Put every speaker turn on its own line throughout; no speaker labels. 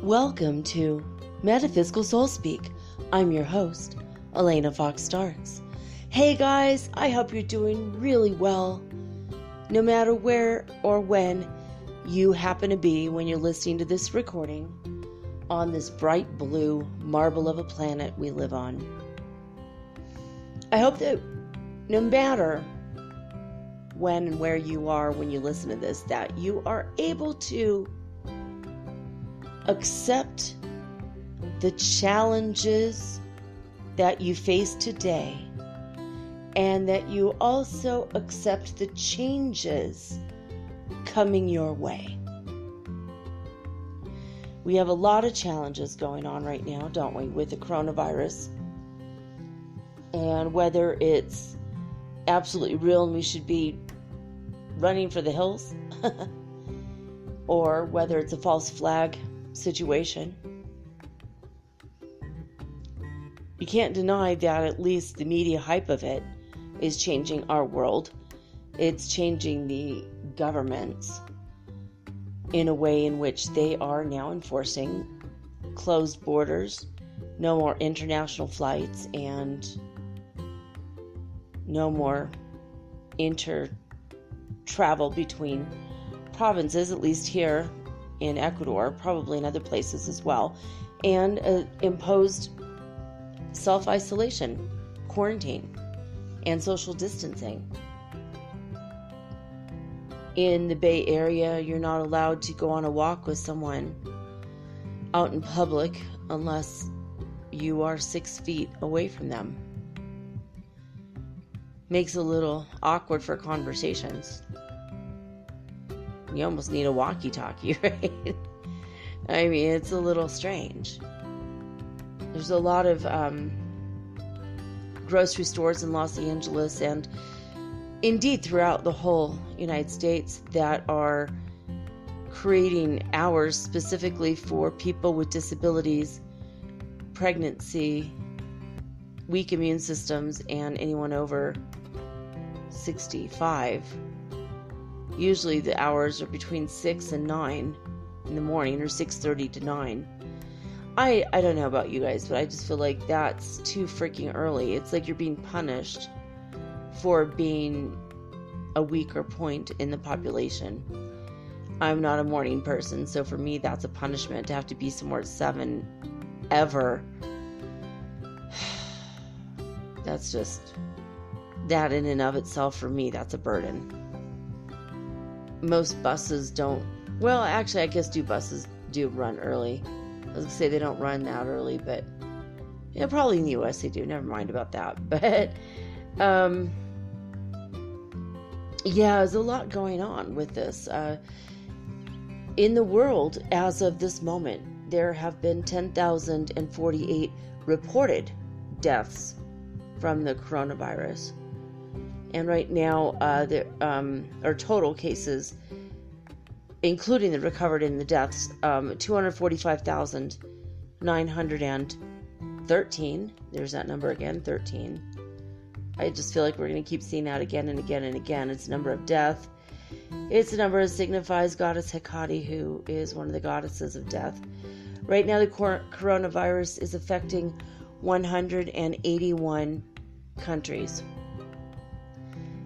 Welcome to Metaphysical Soul Speak. I'm your host, Elena Fox Starks. Hey guys, I hope you're doing really well, no matter where or when you happen to be when you're listening to this recording on this bright blue marble of a planet we live on. I hope that no matter when and where you are when you listen to this, that you are able to accept the challenges that you face today, and that you also accept the changes coming your way. We have a lot of challenges going on right now, don't we, with the coronavirus? And whether it's absolutely real and we should be running for the hills, or whether it's a false flag situation, you can't deny that at least the media hype of it is changing our world. It's changing the governments in a way in which they are now enforcing closed borders, no more international flights, and no more inter-travel between provinces, at least here in Ecuador, probably in other places as well, and imposed self-isolation, quarantine, and social distancing. In the Bay Area, you're not allowed to go on a walk with someone out in public unless you are 6 feet away from them. Makes it a little awkward for conversations. You almost need a walkie-talkie, right? I mean, it's a little strange. There's a lot of grocery stores in Los Angeles and indeed throughout the whole United States that are creating hours specifically for people with disabilities, pregnancy, weak immune systems, and anyone over 65. Usually the hours are between 6 and 9 in the morning, or 6:30 to 9. I don't know about you guys, but I just feel like that's too freaking early. It's like you're being punished for being a weaker point in the population. I'm not a morning person, so for me that's a punishment to have to be somewhere at 7 ever. That's just, that in and of itself for me, that's a burden. Most buses don't, well, actually, I guess buses do run early. I was going to say they don't run that early, but yeah, probably in the U.S. they do. Never mind about that. But, yeah, there's a lot going on with this. In the world, as of this moment, there have been 10,048 reported deaths from the coronavirus. And right now, there are total cases, including the recovered and the deaths, 245,913. There's that number again, 13. I just feel like we're going to keep seeing that again and again and again. It's the number of death. It's the number that signifies Goddess Hecate, who is one of the goddesses of death. Right now, the coronavirus is affecting 181 countries.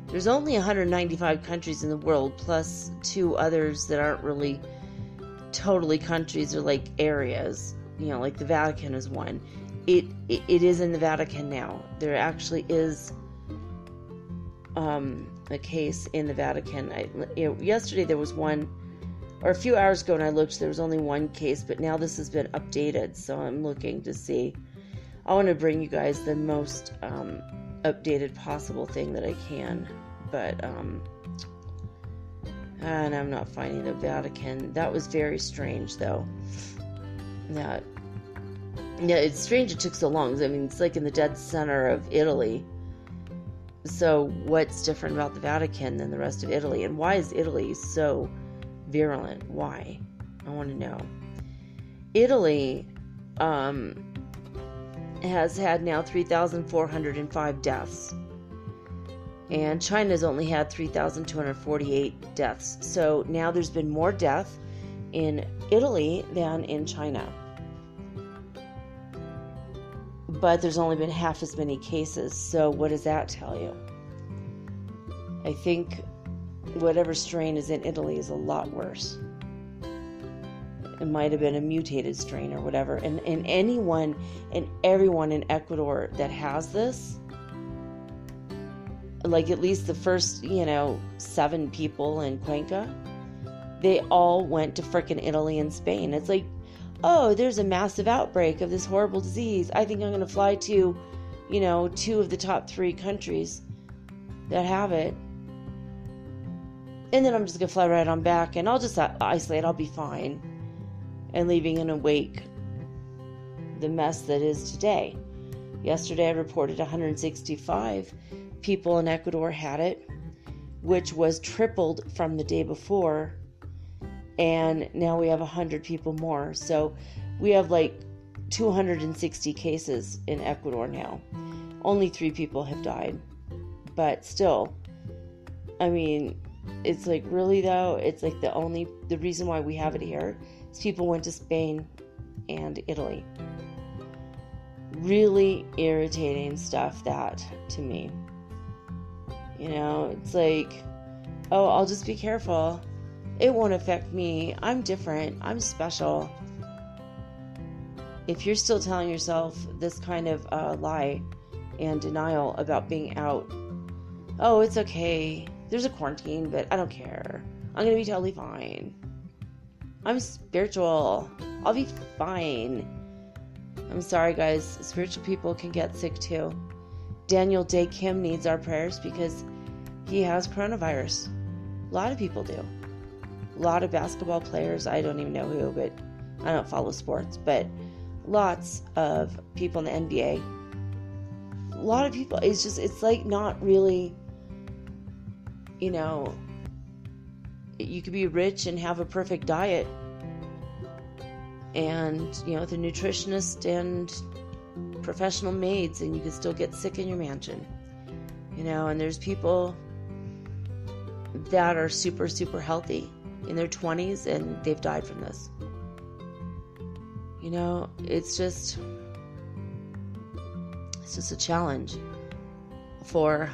There's only 195 countries in the world, plus 2 others that aren't really totally countries, or like areas. You know, like the Vatican is one. It is in the Vatican now. There actually is a case in the Vatican. Yesterday there was one, or a few hours ago when I looked, there was only one case, but now this has been updated, so I'm looking to see. I want to bring you guys the most updated possible thing that I can, but and I'm not finding the Vatican. That was very strange, though. Yeah, it's strange it took so long. I mean, it's like in the dead center of Italy. So what's different about the Vatican than the rest of Italy? And why is Italy so virulent? Why? I want to know. Italy has had now 3,405 deaths. And China's only had 3,248 deaths. So now there's been more death in Italy than in China. But there's only been half as many cases, so what does that tell you? I think whatever strain is in Italy is a lot worse. It might have been a mutated strain or whatever. And anyone and everyone in Ecuador that has this, like at least the first, 7 people in Cuenca, they all went to frickin' Italy and Spain. It's like, oh, there's a massive outbreak of this horrible disease. I think I'm going to fly to, 2 of the top 3 countries that have it. And then I'm just going to fly right on back and I'll just isolate. I'll be fine. And leaving in a wake the mess that is today. Yesterday I reported 165 people in Ecuador had it, which was tripled from the day before. And now we have 100 people more. So we have like 260 cases in Ecuador now. Only 3 people have died. But still, I mean, it's like, really though, it's like the reason why we have it here is people went to Spain and Italy. Really irritating stuff, that, to me. It's like, oh, I'll just be careful. It won't affect me. I'm different. I'm special. If you're still telling yourself this kind of lie and denial about being out, oh, it's okay. There's a quarantine, but I don't care. I'm going to be totally fine. I'm spiritual. I'll be fine. I'm sorry, guys. Spiritual people can get sick too. Daniel Day Kim needs our prayers because he has coronavirus. A lot of people do. A lot of basketball players, I don't even know who, but I don't follow sports, but lots of people in the NBA. A lot of people, it's like not really, you could be rich and have a perfect diet and, with a nutritionist and professional maids, and you could still get sick in your mansion, and there's people that are super, super healthy in their 20s and they've died from this. It's just a challenge for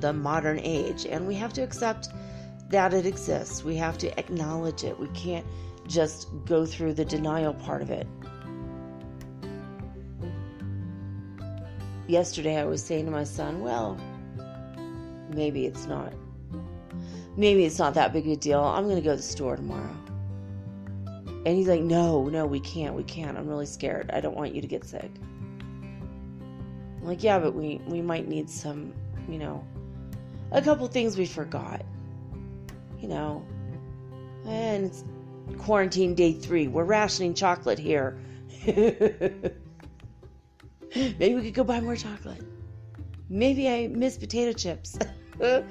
the modern age, and we have to accept that it exists. We have to acknowledge it. We can't just go through the denial part of it. Yesterday I was saying to my son, well, maybe it's not that big a deal. I'm going to go to the store tomorrow. And he's like, no, we can't. I'm really scared. I don't want you to get sick. I'm like, yeah, but we might need some, a couple things we forgot, and it's quarantine day 3. We're rationing chocolate here. Maybe we could go buy more chocolate. Maybe I miss potato chips. I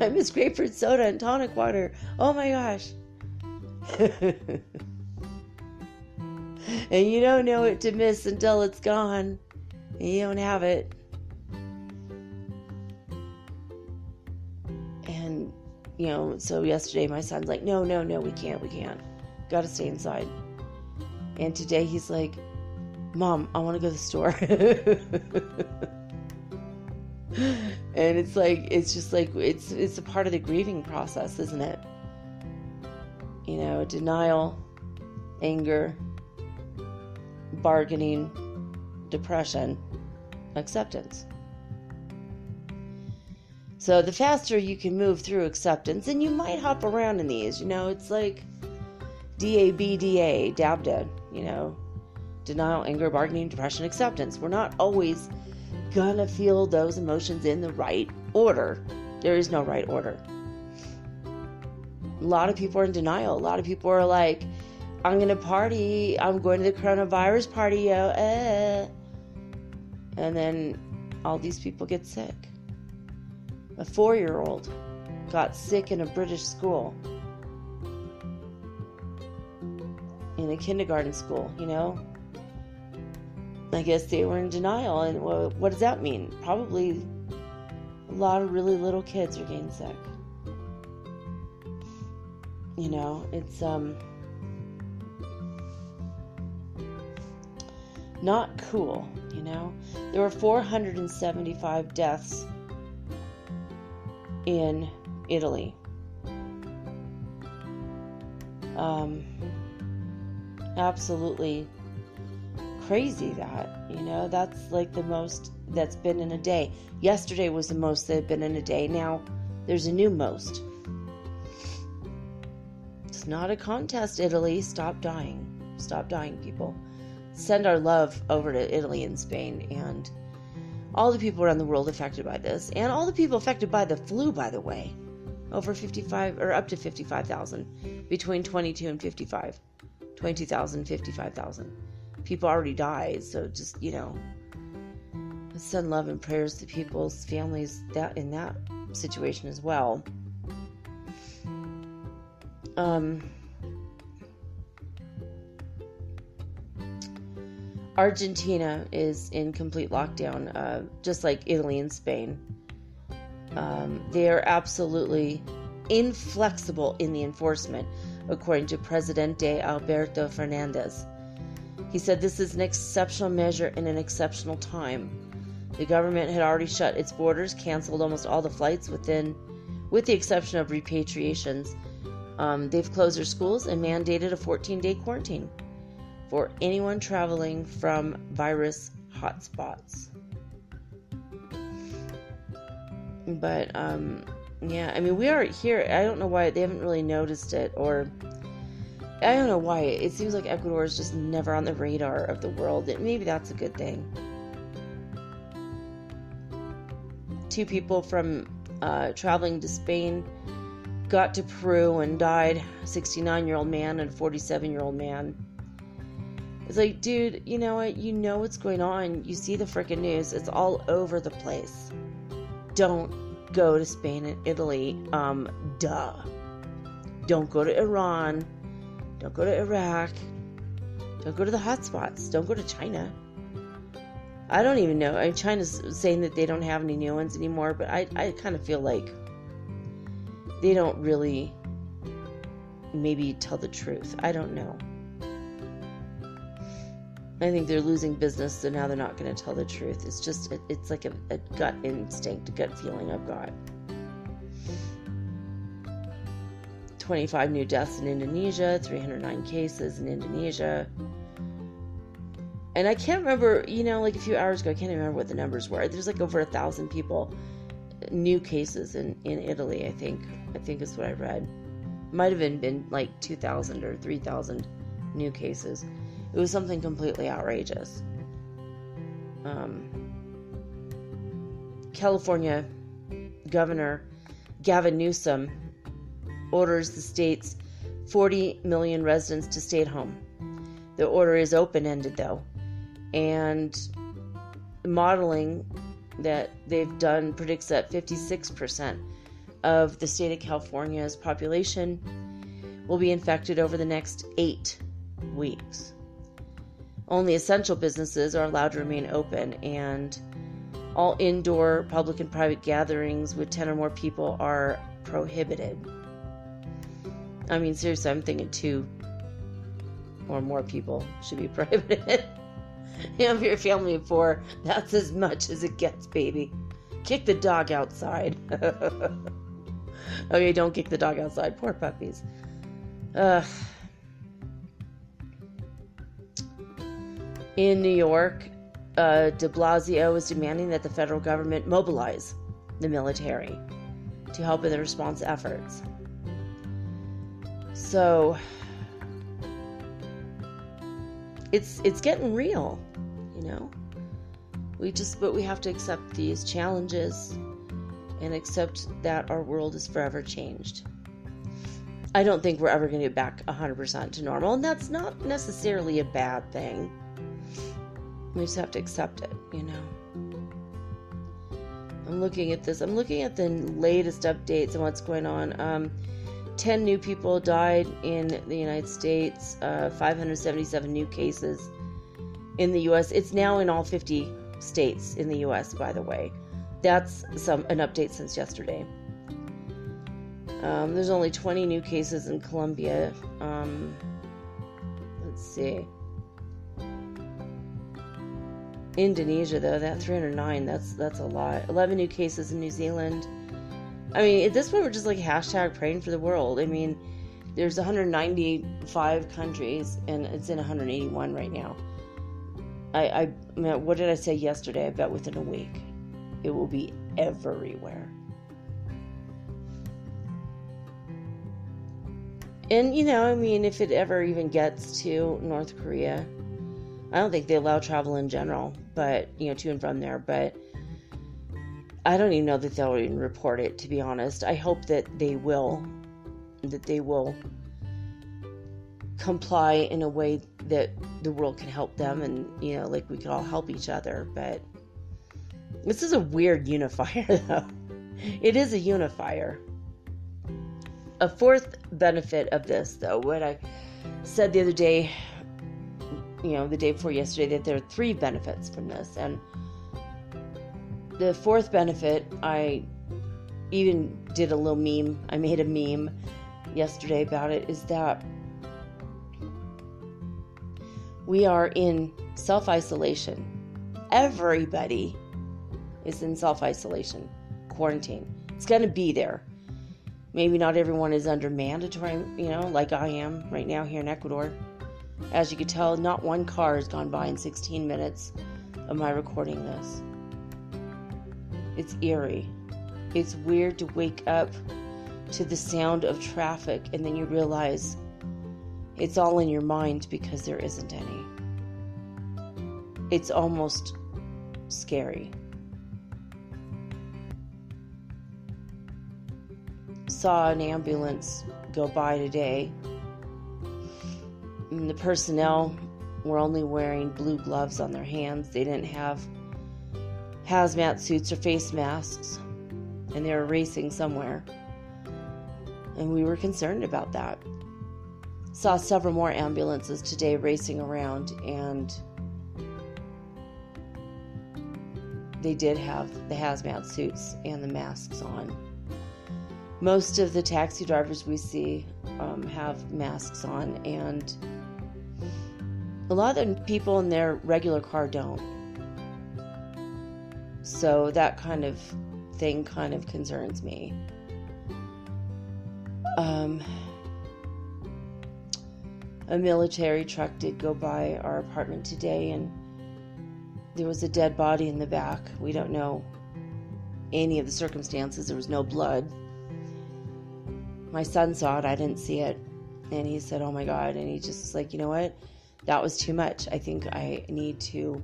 miss grapefruit soda and tonic water. Oh my gosh. And you don't know what to miss until it's gone. And you don't have it. And, so yesterday my son's like, no, we can't. Gotta stay inside. And today he's like, Mom, I want to go to the store. And it's like, it's just like, it's a part of the grieving process, isn't it? Denial, anger, bargaining, depression, acceptance. So the faster you can move through acceptance, and you might hop around in these, it's like DABDA, DABDA, denial, anger, bargaining, depression, acceptance. We're not always gonna feel those emotions in the right order. There is no right order. A lot of people are in denial. A lot of people are like, I'm gonna party. I'm going to the coronavirus party, yo. And then all these people get sick. A 4-year-old got sick in a British school. In a kindergarten school, I guess they were in denial. And what does that mean? Probably a lot of really little kids are getting sick. It's Not cool, you know? There were 475 deaths in Italy. Absolutely crazy that, you know, that's like the most that's been in a day. Yesterday was the most that had been in a day. Now there's a new most. It's not a contest, Italy. Stop dying. Stop dying, people. Send our love over to Italy and Spain and all the people around the world affected by this, and all the people affected by the flu, by the way. Over 55 or up to 55,000 between 22 and 55. 22,000, 55,000. People already died, so just, you know, send love and prayers to people's families that in that situation as well. Argentina is in complete lockdown, just like Italy and Spain. They are absolutely inflexible in the enforcement, according to Presidente Alberto Fernandez. He said this is an exceptional measure in an exceptional time. The government had already shut its borders, canceled almost all the flights with the exception of repatriations. They've closed their schools and mandated a 14-day quarantine for anyone traveling from virus hotspots. But, yeah, I mean, we are here. I don't know why they haven't really noticed it, or I don't know why. It seems like Ecuador is just never on the radar of the world. Maybe that's a good thing. 2 people from traveling to Spain got to Peru and died. A 69-year-old man and a 47-year-old man. It's like, dude, you know what? You know what's going on. You see the freaking news. It's all over the place. Don't go to Spain and Italy. Duh. Don't go to Iran. Don't go to Iraq. Don't go to the hotspots. Don't go to China. I don't even know. I mean, China's saying that they don't have any new ones anymore, but I kind of feel like they don't really maybe tell the truth. I don't know. I think they're losing business, so now they're not going to tell the truth. It's just, it's like a gut instinct, a gut feeling I've got. 25 new deaths in Indonesia, 309 cases in Indonesia. And I can't remember, you know, like a few hours ago, I can't remember what the numbers were. There's like over 1,000 people, new cases in Italy, I think. I think is what I read. Might have been like 2,000 or 3,000 new cases. It was something completely outrageous. California Governor Gavin Newsom orders the state's 40 million residents to stay at home. The order is open-ended, though, and modeling that they've done predicts that 56% of the state of California's population will be infected over the next 8 weeks. Only essential businesses are allowed to remain open, and all indoor public and private gatherings with 10 or more people are prohibited. I mean, seriously, I'm thinking 2 or more people should be prohibited. You know, if you're a family of 4, that's as much as it gets, baby. Kick the dog outside. Okay, don't kick the dog outside. Poor puppies. In New York, de Blasio is demanding that the federal government mobilize the military to help in the response efforts. So, it's getting real, you know. But we have to accept these challenges and accept that our world is forever changed. I don't think we're ever going to get back 100% to normal, and that's not necessarily a bad thing. We just have to accept it, you know. I'm looking at this. I'm looking at the latest updates and what's going on. 10 new people died in the United States. 577 new cases in the U.S. It's now in all 50 states in the U.S., by the way. That's an update since yesterday. There's only 20 new cases in Colombia. Let's see. Indonesia, though, that 309, that's a lot. 11 new cases in New Zealand. I mean, at this point, we're just like hashtag praying for the world. I mean, there's 195 countries, and it's in 181 right now. I mean, what did I say yesterday? I bet within a week, it will be everywhere. And, I mean, if it ever even gets to North Korea, I don't think they allow travel in general, but, to and from there, but I don't even know that they'll even report it, to be honest. I hope that they will comply in a way that the world can help them, and, like we could all help each other, but this is a weird unifier, though. It is a unifier. A fourth benefit of this, though, what I said the other day, the day before yesterday, that there are 3 benefits from this. And the fourth benefit, I even did a little meme. I made a meme yesterday about it, is that we are in self-isolation. Everybody is in self-isolation, quarantine. It's going to be there. Maybe not everyone is under mandatory, like I am right now here in Ecuador. As you can tell, not one car has gone by in 16 minutes of my recording this. It's eerie. It's weird to wake up to the sound of traffic and then you realize it's all in your mind because there isn't any. It's almost scary. Saw an ambulance go by today, and the personnel were only wearing blue gloves on their hands. They didn't have hazmat suits or face masks, and they were racing somewhere, and we were concerned about that. Saw several more ambulances today racing around, and they did have the hazmat suits and the masks on. Most of the taxi drivers we see have masks on, and a lot of the people in their regular car don't. So that kind of thing kind of concerns me. A military truck did go by our apartment today, and there was a dead body in the back. We don't know any of the circumstances. There was no blood. My son saw it. I didn't see it. And he said, oh my God. And he just was like, you know what? That was too much. I think I need to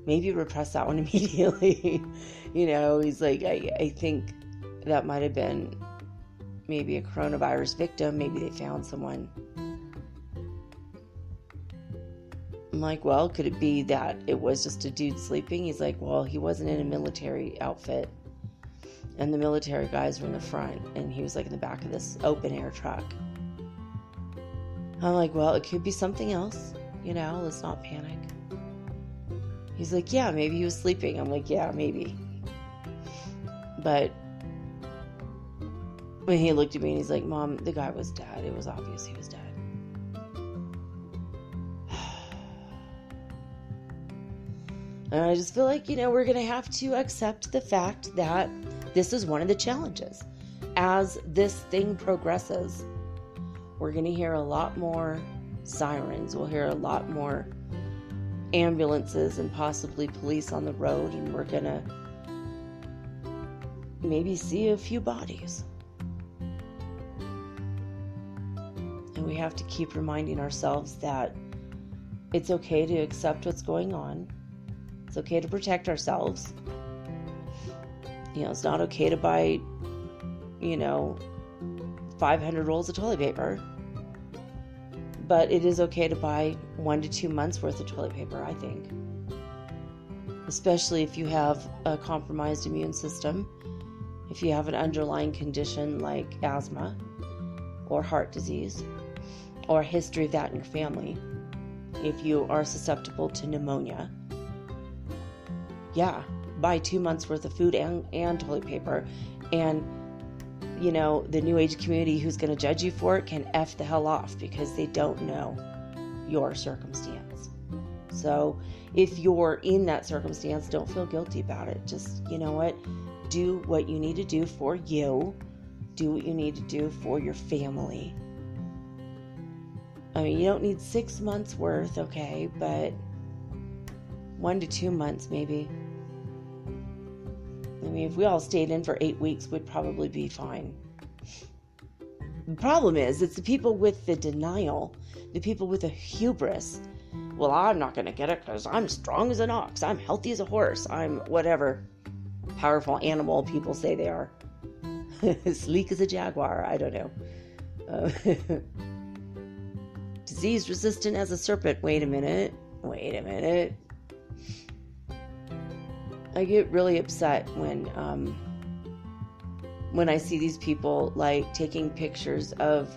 maybe repress that one immediately. He's like, I think that might have been maybe a coronavirus victim. Maybe they found someone. I'm like, well, could it be that it was just a dude sleeping? He's like, well, he wasn't in a military outfit. And the military guys were in the front, and he was like in the back of this open air truck. I'm like, well, it could be something else, let's not panic. He's like, yeah, maybe he was sleeping. I'm like, yeah, maybe. But when he looked at me and he's like, Mom, the guy was dead. It was obvious he was dead. And I just feel like, we're going to have to accept the fact that this is one of the challenges. As this thing progresses, we're going to hear a lot more sirens. We'll hear a lot more ambulances and possibly police on the road. And we're going to maybe see a few bodies. And we have to keep reminding ourselves that it's okay to accept what's going on. It's okay to protect ourselves. It's not okay to buy, 500 rolls of toilet paper. But it is okay to buy 1 to 2 months worth of toilet paper, I think. Especially if you have a compromised immune system. If you have an underlying condition like asthma or heart disease or a history of that in your family. If you are susceptible to pneumonia. Yeah, buy 2 months worth of food and toilet paper. And, the New Age community who's going to judge you for it can F the hell off because they don't know your circumstance. So if you're in that circumstance, don't feel guilty about it. Just, you know what? Do what you need to do for you. Do what you need to do for your family. I mean, you don't need 6 months worth, okay, but 1 to 2 months maybe. I mean, if we all stayed in for 8 weeks, we'd probably be fine. The problem is, it's the people with the denial, the people with the hubris. Well, I'm not going to get it because I'm strong as an ox. I'm healthy as a horse. I'm whatever powerful animal people say they are. Sleek as a jaguar. I don't know. Disease resistant as a serpent. Wait a minute. I get really upset when I see these people like taking pictures of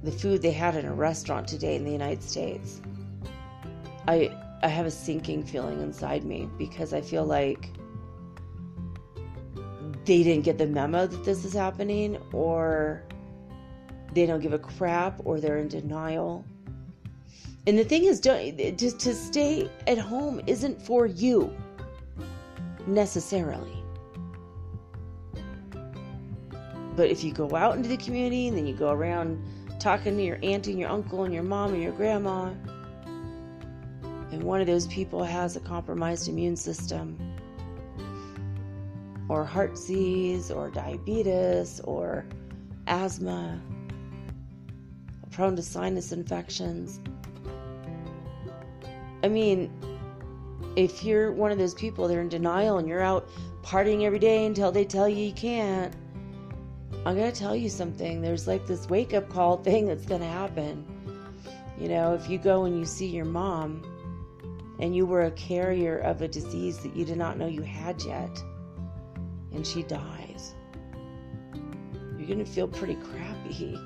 the food they had in a restaurant today in the United States. I have a sinking feeling inside me because I feel like they didn't get the memo that this is happening, or they don't give a crap, or they're in denial. And the thing is, just to stay at home isn't for you necessarily. But if you go out into the community and then you go around talking to your aunt and your uncle and your mom and your grandma, and one of those people has a compromised immune system, or heart disease, or diabetes, or asthma, or prone to sinus infections. I mean, if you're one of those people that are in denial and you're out partying every day until they tell you can't, I'm going to tell you something. There's like this wake-up call thing that's going to happen. You know, if you go and you see your mom and you were a carrier of a disease that you did not know you had yet, and she dies, you're going to feel pretty crappy,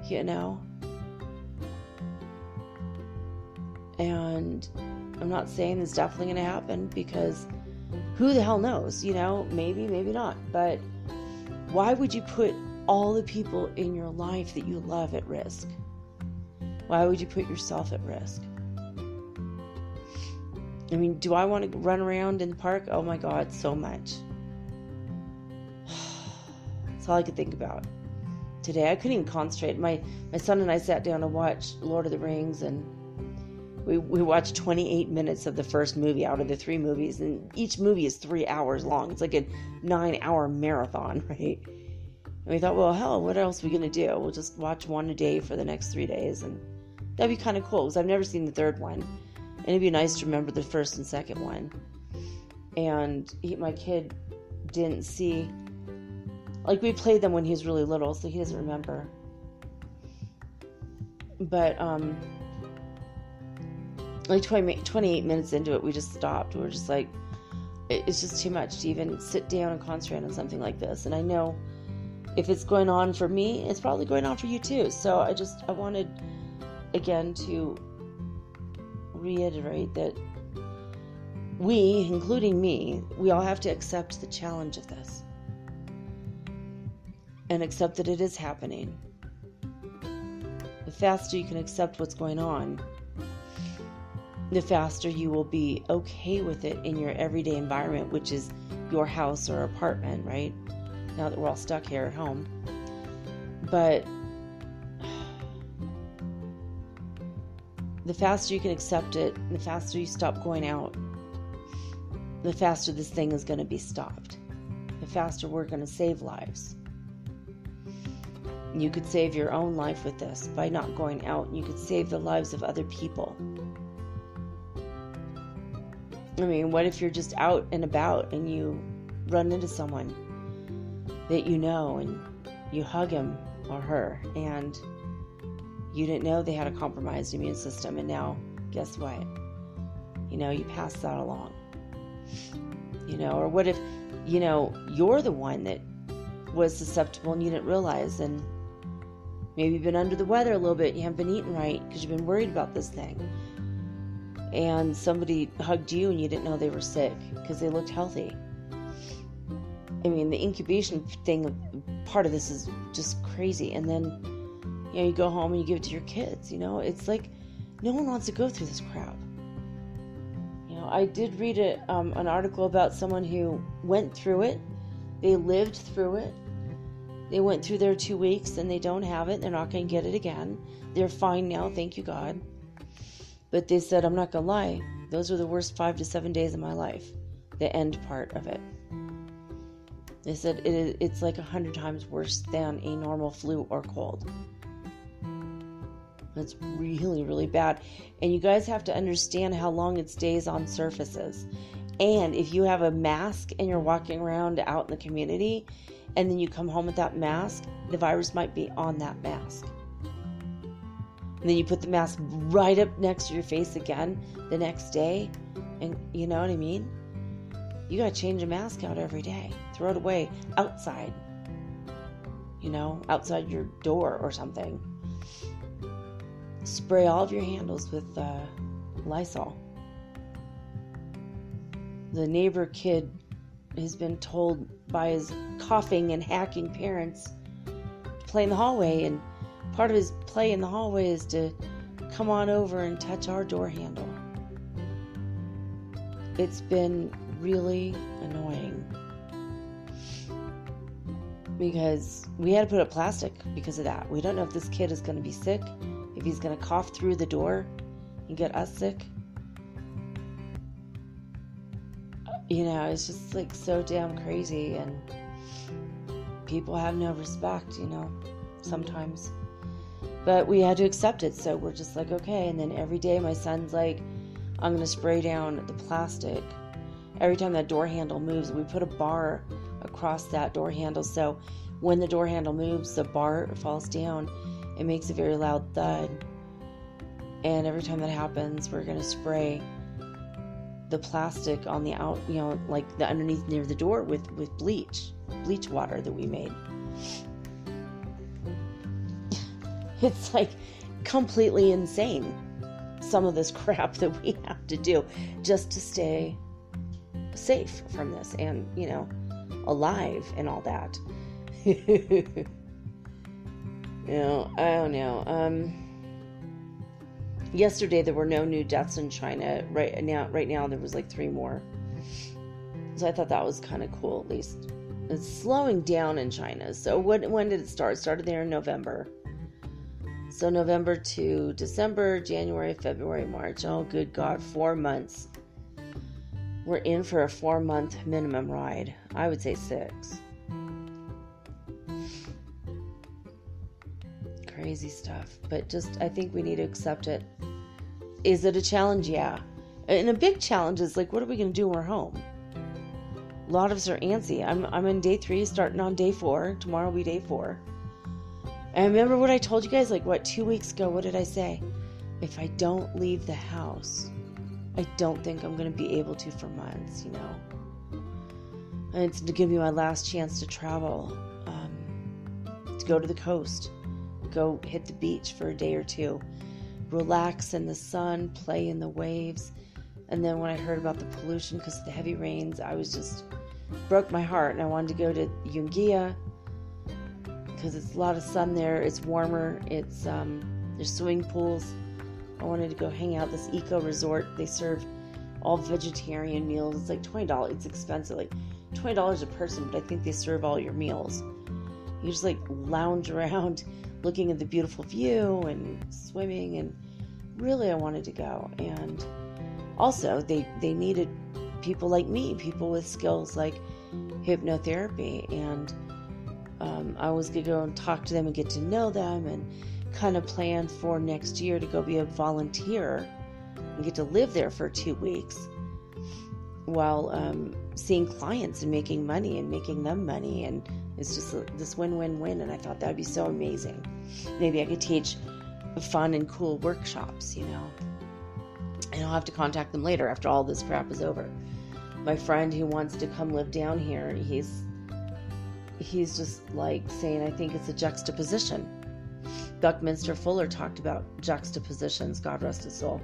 you know? And I'm not saying it's definitely going to happen, because who the hell knows, you know? Maybe, maybe not. But why would you put all the people in your life that you love at risk? Why would you put yourself at risk? I mean, do I want to run around in the park? Oh my God, so much. That's all I could think about. Today, I couldn't even concentrate. My son and I sat down to watch Lord of the Rings, and we watched 28 minutes of the first movie out of the 3 movies, and each movie is 3 hours long. It's like a 9-hour marathon, right? And we thought, well, hell, what else are we going to do? We'll just watch one a day for the next 3 days, and that'd be kind of cool, because I've never seen the third one, and it'd be nice to remember the first and second one. And my kid didn't see, like, we played them when he was really little, so he doesn't remember. But, like 28 minutes into it, we just stopped. We were just like, it's just too much to even sit down and concentrate on something like this. And I know if it's going on for me, it's probably going on for you too. So I wanted, again, to reiterate that we, including me, we all have to accept the challenge of this. And accept that it is happening. The faster you can accept what's going on, the faster you will be okay with it in your everyday environment, which is your house or apartment, right? Now that we're all stuck here at home. But the faster you can accept it, the faster you stop going out, the faster this thing is going to be stopped. The faster we're going to save lives. You could save your own life with this by not going out. You could save the lives of other people. I mean, what if you're just out and about and you run into someone that you know and you hug him or her and you didn't know they had a compromised immune system, and now guess what? You know, you pass that along. You know, or what if, you know, you're the one that was susceptible and you didn't realize, and maybe you've been under the weather a little bit, you haven't been eating right because you've been worried about this thing. And somebody hugged you and you didn't know they were sick because they looked healthy. I mean, the incubation thing, part of this is just crazy. And then, you know, you go home and you give it to your kids, you know. It's like, no one wants to go through this crap. I did read an article about someone who went through it. They lived through it. They went through their 2 weeks and they don't have it. They're not going to get it again. They're fine now, thank you God. But they said, I'm not going to lie, those are the worst 5 to 7 days of my life. The end part of it. They said it's like 100 times worse than a normal flu or cold. It's really, really bad. And you guys have to understand how long it stays on surfaces. And if you have a mask and you're walking around out in the community, and then you come home with that mask, the virus might be on that mask. And then you put the mask right up next to your face again the next day. And you know what I mean? You got to change a mask out every day. Throw it away outside. You know, outside your door or something. Spray all of your handles with Lysol. The neighbor kid has been told by his coughing and hacking parents to play in the hallway, and part of his play in the hallway is to come on over and touch our door handle. It's been really annoying because we had to put up plastic because of that. We don't know if this kid is going to be sick, if he's going to cough through the door and get us sick. You know, it's just like so damn crazy, and people have no respect, you know, sometimes. But we had to accept it, so we're just like, okay. And then every day my son's like, I'm going to spray down the plastic. Every time that door handle moves, we put a bar across that door handle, so when the door handle moves, the bar falls down. It makes a very loud thud. And every time that happens, we're going to spray the plastic on the out, you know, like the underneath near the door with bleach water that we made. It's like completely insane, some of this crap that we have to do just to stay safe from this and, you know, alive and all that. You know, I don't know. Yesterday there were no new deaths in China. Right now there was like 3 more. So I thought that was kind of cool, at least. It's slowing down in China. So when did it start? It started there in November. So November to December, January, February, March. Oh, good God, 4 months. We're in for a 4-month minimum ride. I would say 6. Crazy stuff. But just, I think we need to accept it. Is it a challenge? Yeah. And a big challenge is like, what are we going to do when we're home? A lot of us are antsy. I'm in day 3, starting on day 4. Tomorrow will be day 4. And remember what I told you guys, like, 2 weeks ago? What did I say? If I don't leave the house, I don't think I'm going to be able to for months, you know. And it's to give me my last chance to travel, to go to the coast, go hit the beach for a day or 2, relax in the sun, play in the waves. And then when I heard about the pollution because of the heavy rains, I was just, broke my heart, and I wanted to go to Yungia because it's a lot of sun there. It's warmer. It's there's swimming pools. I wanted to go hang out at this eco resort. They serve all vegetarian meals. It's like $20. It's expensive, like $20 a person, but I think they serve all your meals. You just like lounge around looking at the beautiful view and swimming, and really I wanted to go. And also they needed people like me, people with skills like hypnotherapy, and I was going to go and talk to them and get to know them and kind of plan for next year to go be a volunteer and get to live there for 2 weeks while seeing clients and making money and making them money. And it's just this win-win-win, and I thought that would be so amazing. Maybe I could teach fun and cool workshops, you know. And I'll have to contact them later after all this crap is over. My friend who wants to come live down here, he's just like saying, I think it's a juxtaposition. Buckminster Fuller talked about juxtapositions, God rest his soul.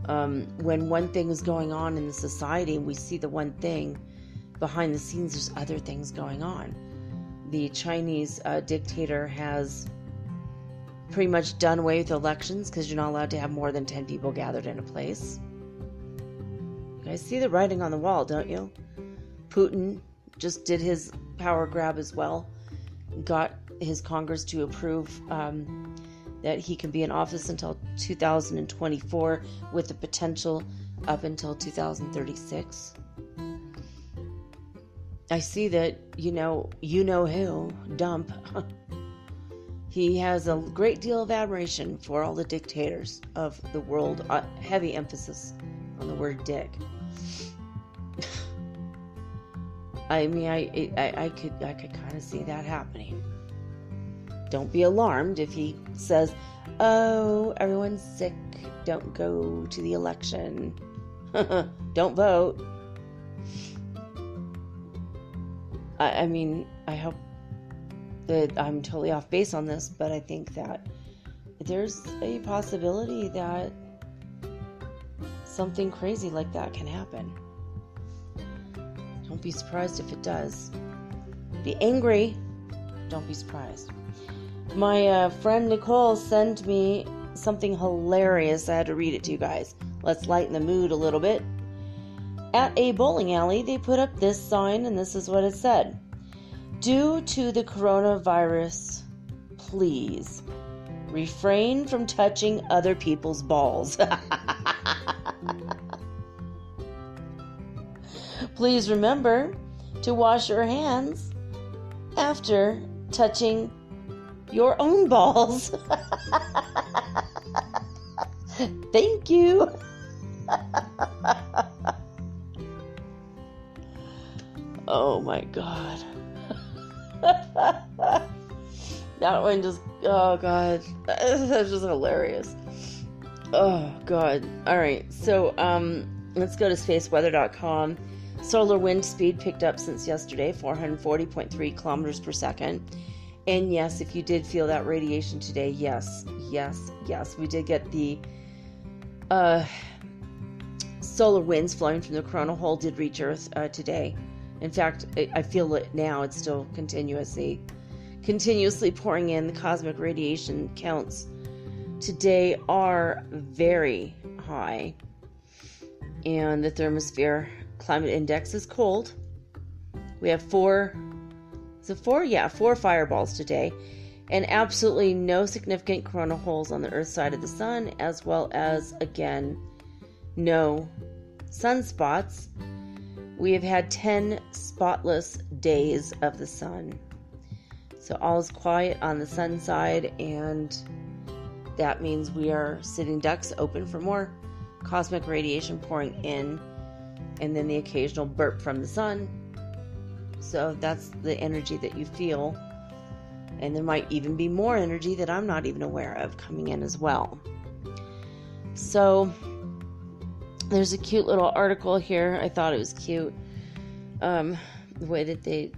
When one thing is going on in the society and we see the one thing, behind the scenes there's other things going on. The Chinese dictator has pretty much done away with elections because you're not allowed to have more than 10 people gathered in a place. You I see the writing on the wall, don't you? Putin just did his power grab as well. Got his Congress to approve that he can be in office until 2024 with the potential up until 2036. I see that, you know who, Dump. He has a great deal of admiration for all the dictators of the world. Heavy emphasis on the word dick. I mean, I could kind of see that happening. Don't be alarmed if he says, "Oh, everyone's sick. Don't go to the election. Don't vote." I mean, I hope that I'm totally off base on this, but I think that there's a possibility that something crazy like that can happen. Don't be surprised if it does. Be angry. Don't be surprised. My friend Nicole sent me something hilarious. I had to read it to you guys. Let's lighten the mood a little bit. At a bowling alley, they put up this sign, and this is what it said. Due to the coronavirus, please refrain from touching other people's balls. Please remember to wash your hands after touching your own balls. Thank you. Oh my God. That one just, oh God. That's just hilarious. Oh God. All right. So, let's go to spaceweather.com. Solar wind speed picked up since yesterday, 440.3 kilometers per second. And yes, if you did feel that radiation today, yes, we did get the solar winds flowing from the coronal hole did reach Earth today. In fact, I feel it now. It's still continuously pouring in. The cosmic radiation counts today are very high. And the thermosphere climate index is cold. We have four fireballs today, and absolutely no significant coronal holes on the Earth side of the sun, as well as, again, no sunspots. We have had 10 spotless days of the sun. So all is quiet on the sun side, and that means we are sitting ducks open for more cosmic radiation pouring in, and then the occasional burp from the sun. So that's the energy that you feel. And there might even be more energy that I'm not even aware of coming in as well. So there's a cute little article here. I thought it was cute. The way that they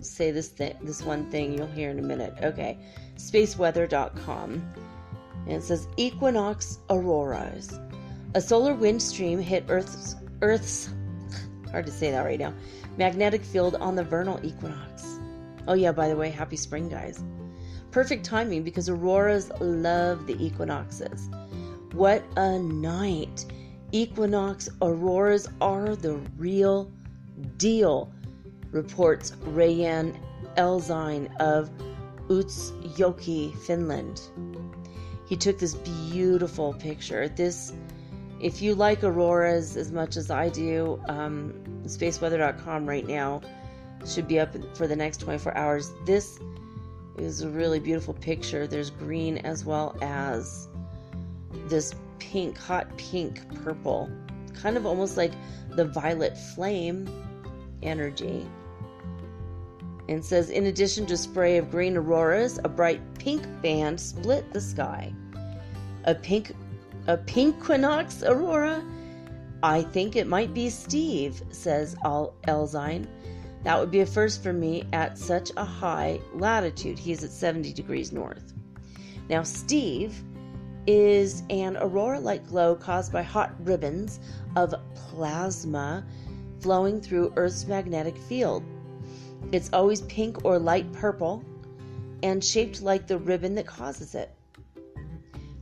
say this one thing, you'll hear in a minute. Okay. Spaceweather.com. And it says, Equinox Auroras. A solar wind stream hit Earth's hard to say that right now, magnetic field on the vernal equinox. Oh yeah, by the way, happy spring, guys. Perfect timing because auroras love the equinoxes. What a night. Equinox auroras are the real deal, reports Rayan Elzine of Utsjoki, Finland. He took this beautiful picture. If you like auroras as much as I do, spaceweather.com right now should be up for the next 24 hours. This is a really beautiful picture. There's green as well as this pink, hot pink purple, kind of almost like the violet flame energy. And it says, in addition to spray of green auroras, a bright pink band split the sky. A pinkquinox aurora? I think it might be Steve, says Elzine. That would be a first for me at such a high latitude. He's at 70 degrees north. Now, Steve is an aurora-like glow caused by hot ribbons of plasma flowing through Earth's magnetic field. It's always pink or light purple and shaped like the ribbon that causes it.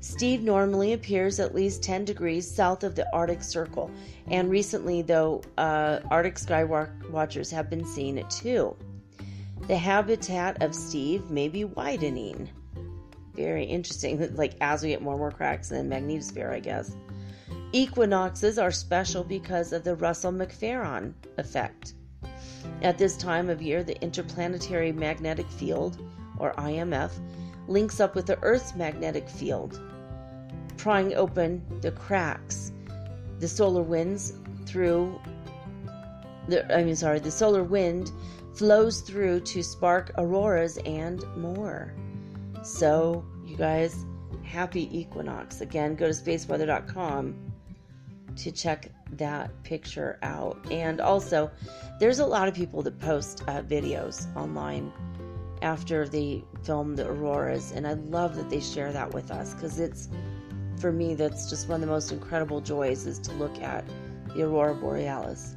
Steve normally appears at least 10 degrees south of the Arctic Circle, and recently, though, Arctic sky watchers have been seen too. The habitat of Steve may be widening. Very interesting, like as we get more and more cracks in the magnetosphere, I guess. Equinoxes are special because of the Russell-McPherson effect. At this time of year, the Interplanetary Magnetic Field, or IMF, links up with the Earth's magnetic field, prying open the cracks. The solar wind flows through to spark auroras and more. So, you guys, happy equinox. Again, go to spaceweather.com to check that picture out. And also, there's a lot of people that post videos online after they film the auroras, and I love that they share that with us, because it's, for me, that's just one of the most incredible joys, is to look at the aurora borealis.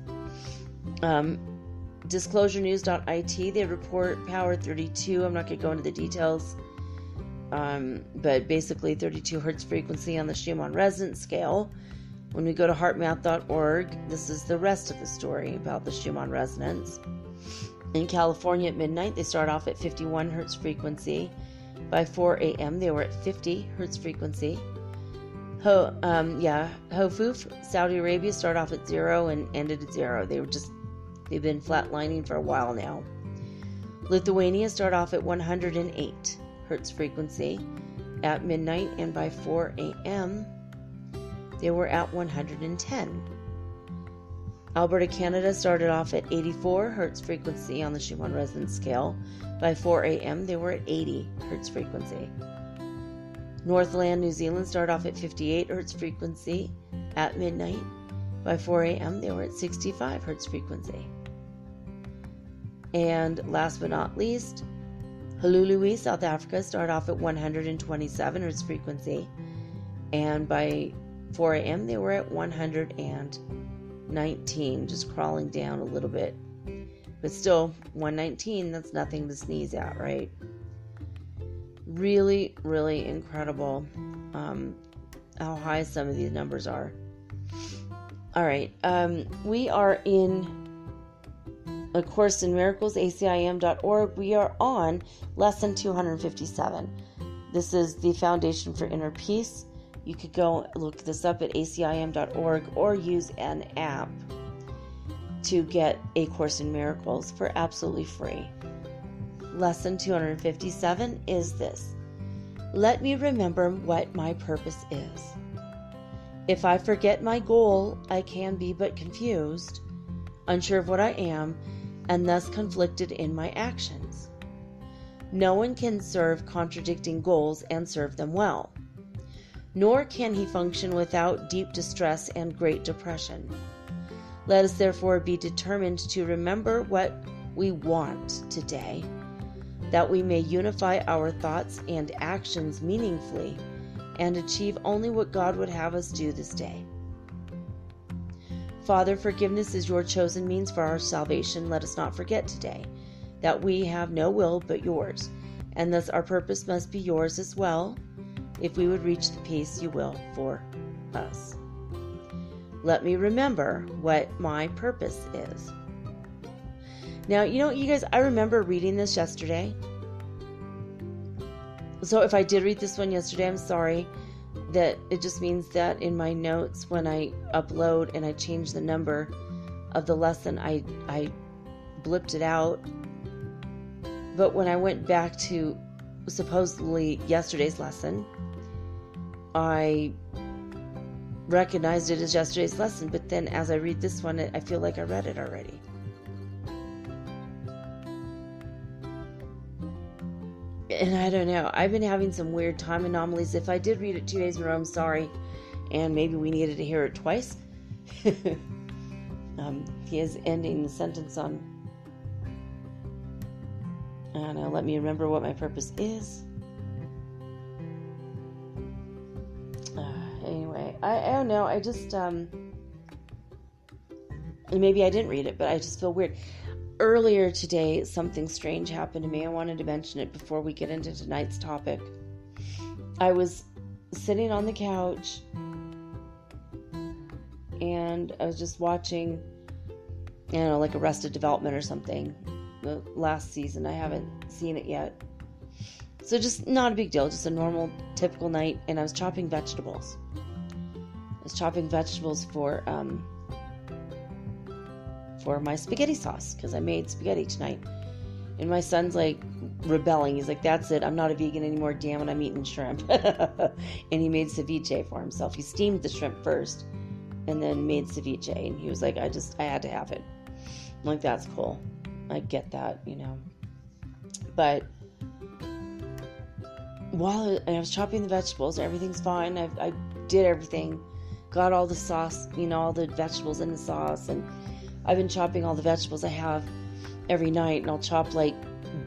Disclosurenews.it, they report power 32. I'm not going to go into the details, but basically 32 hertz frequency on the Schumann Resonance scale. When we go to heartmath.org, this is the rest of the story about the Schumann Resonance. In California at midnight, they start off at 51 hertz frequency. By 4 a.m., they were at 50 hertz frequency. Hofuf, Saudi Arabia, start off at 0 and ended at 0. They've been flatlining for a while now. Lithuania start off at 108 hertz frequency at midnight, and by 4 a.m., they were at 110. Alberta, Canada started off at 84 hertz frequency on the Schumann Resonance scale. By 4 a.m., they were at 80 hertz frequency. Northland, New Zealand started off at 58 hertz frequency at midnight. By 4 a.m., they were at 65 hertz frequency. And last but not least, Hulului, South Africa, started off at 127 hertz frequency. And by 4 a.m., they were at 119, just crawling down a little bit. But still, 119, that's nothing to sneeze at, right? Really, really incredible how high some of these numbers are. All right, we are in A Course in Miracles, acim.org. We are on lesson 257. This is the Foundation for Inner Peace. You could go look this up at acim.org or use an app to get A Course in Miracles for absolutely free. Lesson 257 is this: let me remember what my purpose is. If I forget my goal, I can be but confused, unsure of what I am, and thus conflicted in my actions. No one can serve contradicting goals and serve them well, nor can he function without deep distress and great depression. Let us therefore be determined to remember what we want today, that we may unify our thoughts and actions meaningfully and achieve only what God would have us do this day. Father, forgiveness is your chosen means for our salvation. Let us not forget today that we have no will but yours, and thus our purpose must be yours as well, if we would reach the peace you will for us. Let me remember what my purpose is. Now, you guys, I remember reading this yesterday. So if I did read this one yesterday, I'm sorry. That it just means that in my notes, when I upload and I change the number of the lesson, I blipped it out. But when I went back to supposedly yesterday's lesson, I recognized it as yesterday's lesson, but then as I read this one, I feel like I read it already. And I don't know. I've been having some weird time anomalies. If I did read it 2 days in a row, I'm sorry. And maybe we needed to hear it twice. He is ending the sentence on, let me remember what my purpose is. Anyway, I don't know. I just, maybe I didn't read it, but I just feel weird. Earlier today, something strange happened to me. I wanted to mention it before we get into tonight's topic. I was sitting on the couch, and I was just watching, like Arrested Development or something. The last season, I haven't seen it yet. So just not a big deal, just a normal, typical night, and I was chopping vegetables. I was chopping vegetables for my spaghetti sauce, because I made spaghetti tonight. And my son's like rebelling. He's like, that's it, I'm not a vegan anymore, damn it, I'm eating shrimp. And he made ceviche for himself. He steamed the shrimp first and then made ceviche, and he was like, I had to have it. I'm like, that's cool, I get that, but while I was chopping the vegetables, everything's fine. I did everything, got all the sauce, all the vegetables in the sauce, and I've been chopping all the vegetables I have every night, and I'll chop like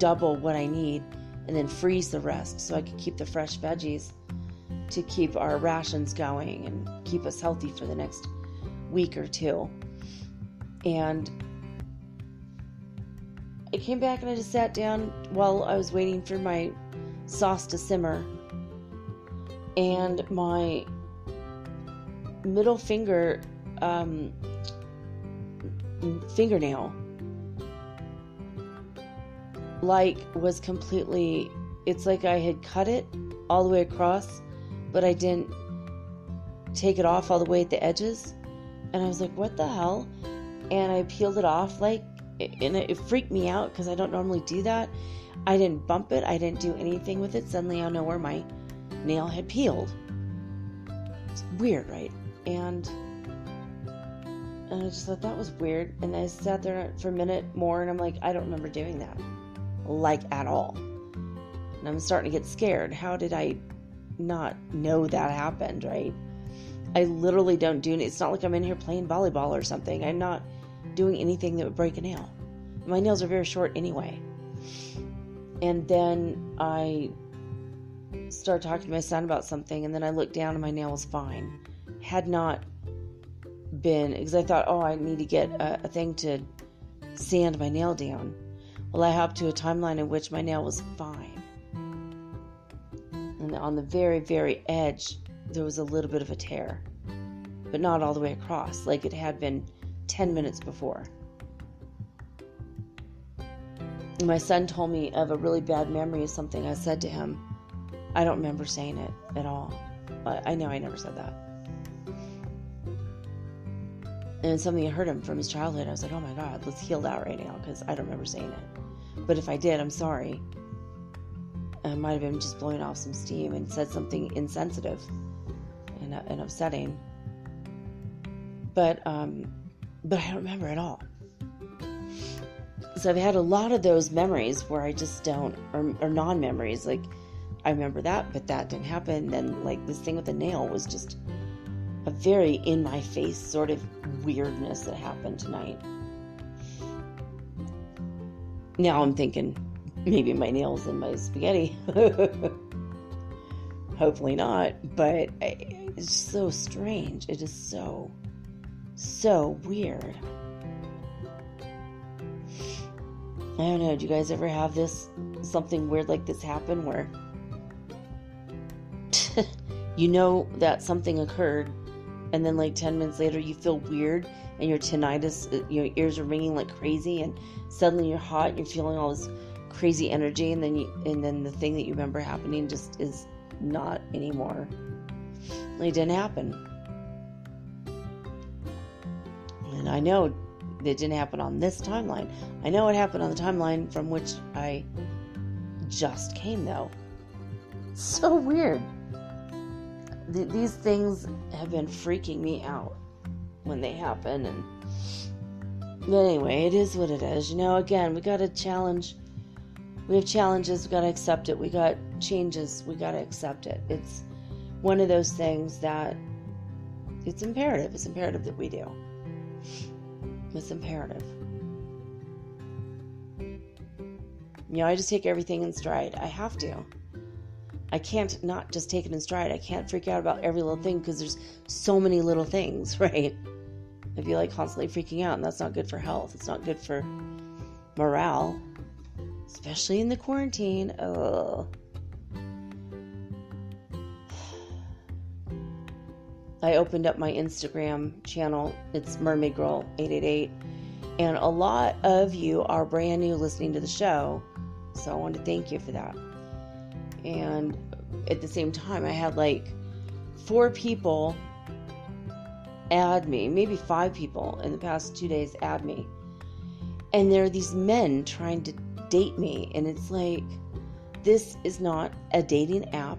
double what I need and then freeze the rest so I can keep the fresh veggies to keep our rations going and keep us healthy for the next week or two. And I came back and I just sat down while I was waiting for my sauce to simmer, and my middle fingernail was completely, it's like I had cut it all the way across, but I didn't take it off all the way at the edges, and I was like, what the hell? And I peeled it off, and it freaked me out because I don't normally do that. I didn't bump it, I didn't do anything with it. Suddenly I know where my nail had peeled. It's weird, right? And I just thought that was weird, and I sat there for a minute more, and I'm like, I don't remember doing that, at all. And I'm starting to get scared. How did I not know that happened, right? I literally don't do it. It's not like I'm in here playing volleyball or something. I'm not doing anything that would break a nail. My nails are very short anyway. And then I started talking to my son about something, and then I looked down and my nail was fine. Had not been, because I thought, I need to get a thing to sand my nail down. Well, I hopped to a timeline in which my nail was fine. And on the very, very edge, there was a little bit of a tear, but not all the way across, like it had been 10 minutes before. And my son told me of a really bad memory of something I said to him. I don't remember saying it at all. I know I never said that. And it's something I heard him from his childhood. I was like, oh my God, let's heal that right now, because I don't remember saying it. But if I did, I'm sorry. I might have been just blowing off some steam and said something insensitive and upsetting. But I don't remember at all. So I've had a lot of those memories where I just don't, or non-memories. Like, I remember that, but that didn't happen. Then, this thing with the nail was just a very in-my-face sort of weirdness that happened tonight. Now I'm thinking, maybe my nail's in my spaghetti. Hopefully not, but it's so strange. It is so weird. I don't know, do you guys ever have something weird like this happen where you know that something occurred, and then 10 minutes later you feel weird and your tinnitus, your ears are ringing like crazy, and suddenly you're hot, you're feeling all this crazy energy, and then the thing that you remember happening just is not anymore. It didn't happen. And I know it didn't happen on this timeline. I know it happened on the timeline from which I just came, though. So weird. These things have been freaking me out when they happen. But anyway, it is what it is. Again, we got a challenge. We have challenges. We got to accept it. We got changes. We got to accept it. It's one of those things that it's imperative. It's imperative that we do. It's imperative. I just take everything in stride. I have to. I can't not just take it in stride. I can't freak out about every little thing because there's so many little things, right? I feel like constantly freaking out, and that's not good for health. It's not good for morale, especially in the quarantine. Ugh. I opened up my Instagram channel. It's Mermaid Girl 888. And a lot of you are brand new listening to the show. So I want to thank you for that. And at the same time, I had like 4 people add me, maybe 5 people in the past 2 days add me. And there are these men trying to date me. And it's like, this is not a dating app.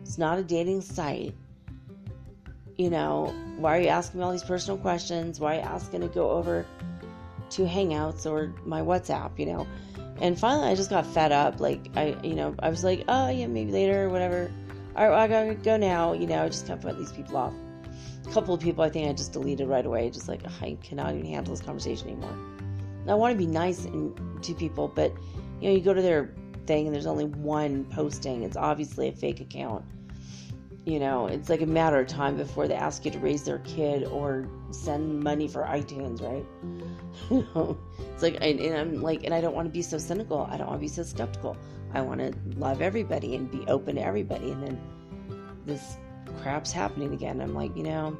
It's not a dating site. You know, why are you asking me all these personal questions? Why are you asking to go over to Hangouts or my WhatsApp, you know? And finally, I just got fed up. Like, I was like, oh, yeah, maybe later or whatever. All right, well, I gotta go now. You know, I just kind of put these people off. A couple of people I think I just deleted right away. Just like, I cannot even handle this conversation anymore. And I want to be nice to people, but, you know, you go to their thing and there's only one posting. It's obviously a fake account. You know, it's like a matter of time before they ask you to raise their kid or send money for iTunes, right? You know, it's like, and I don't want to be so cynical. I don't want to be so skeptical. I want to love everybody and be open to everybody. And then this crap's happening again. I'm like, you know,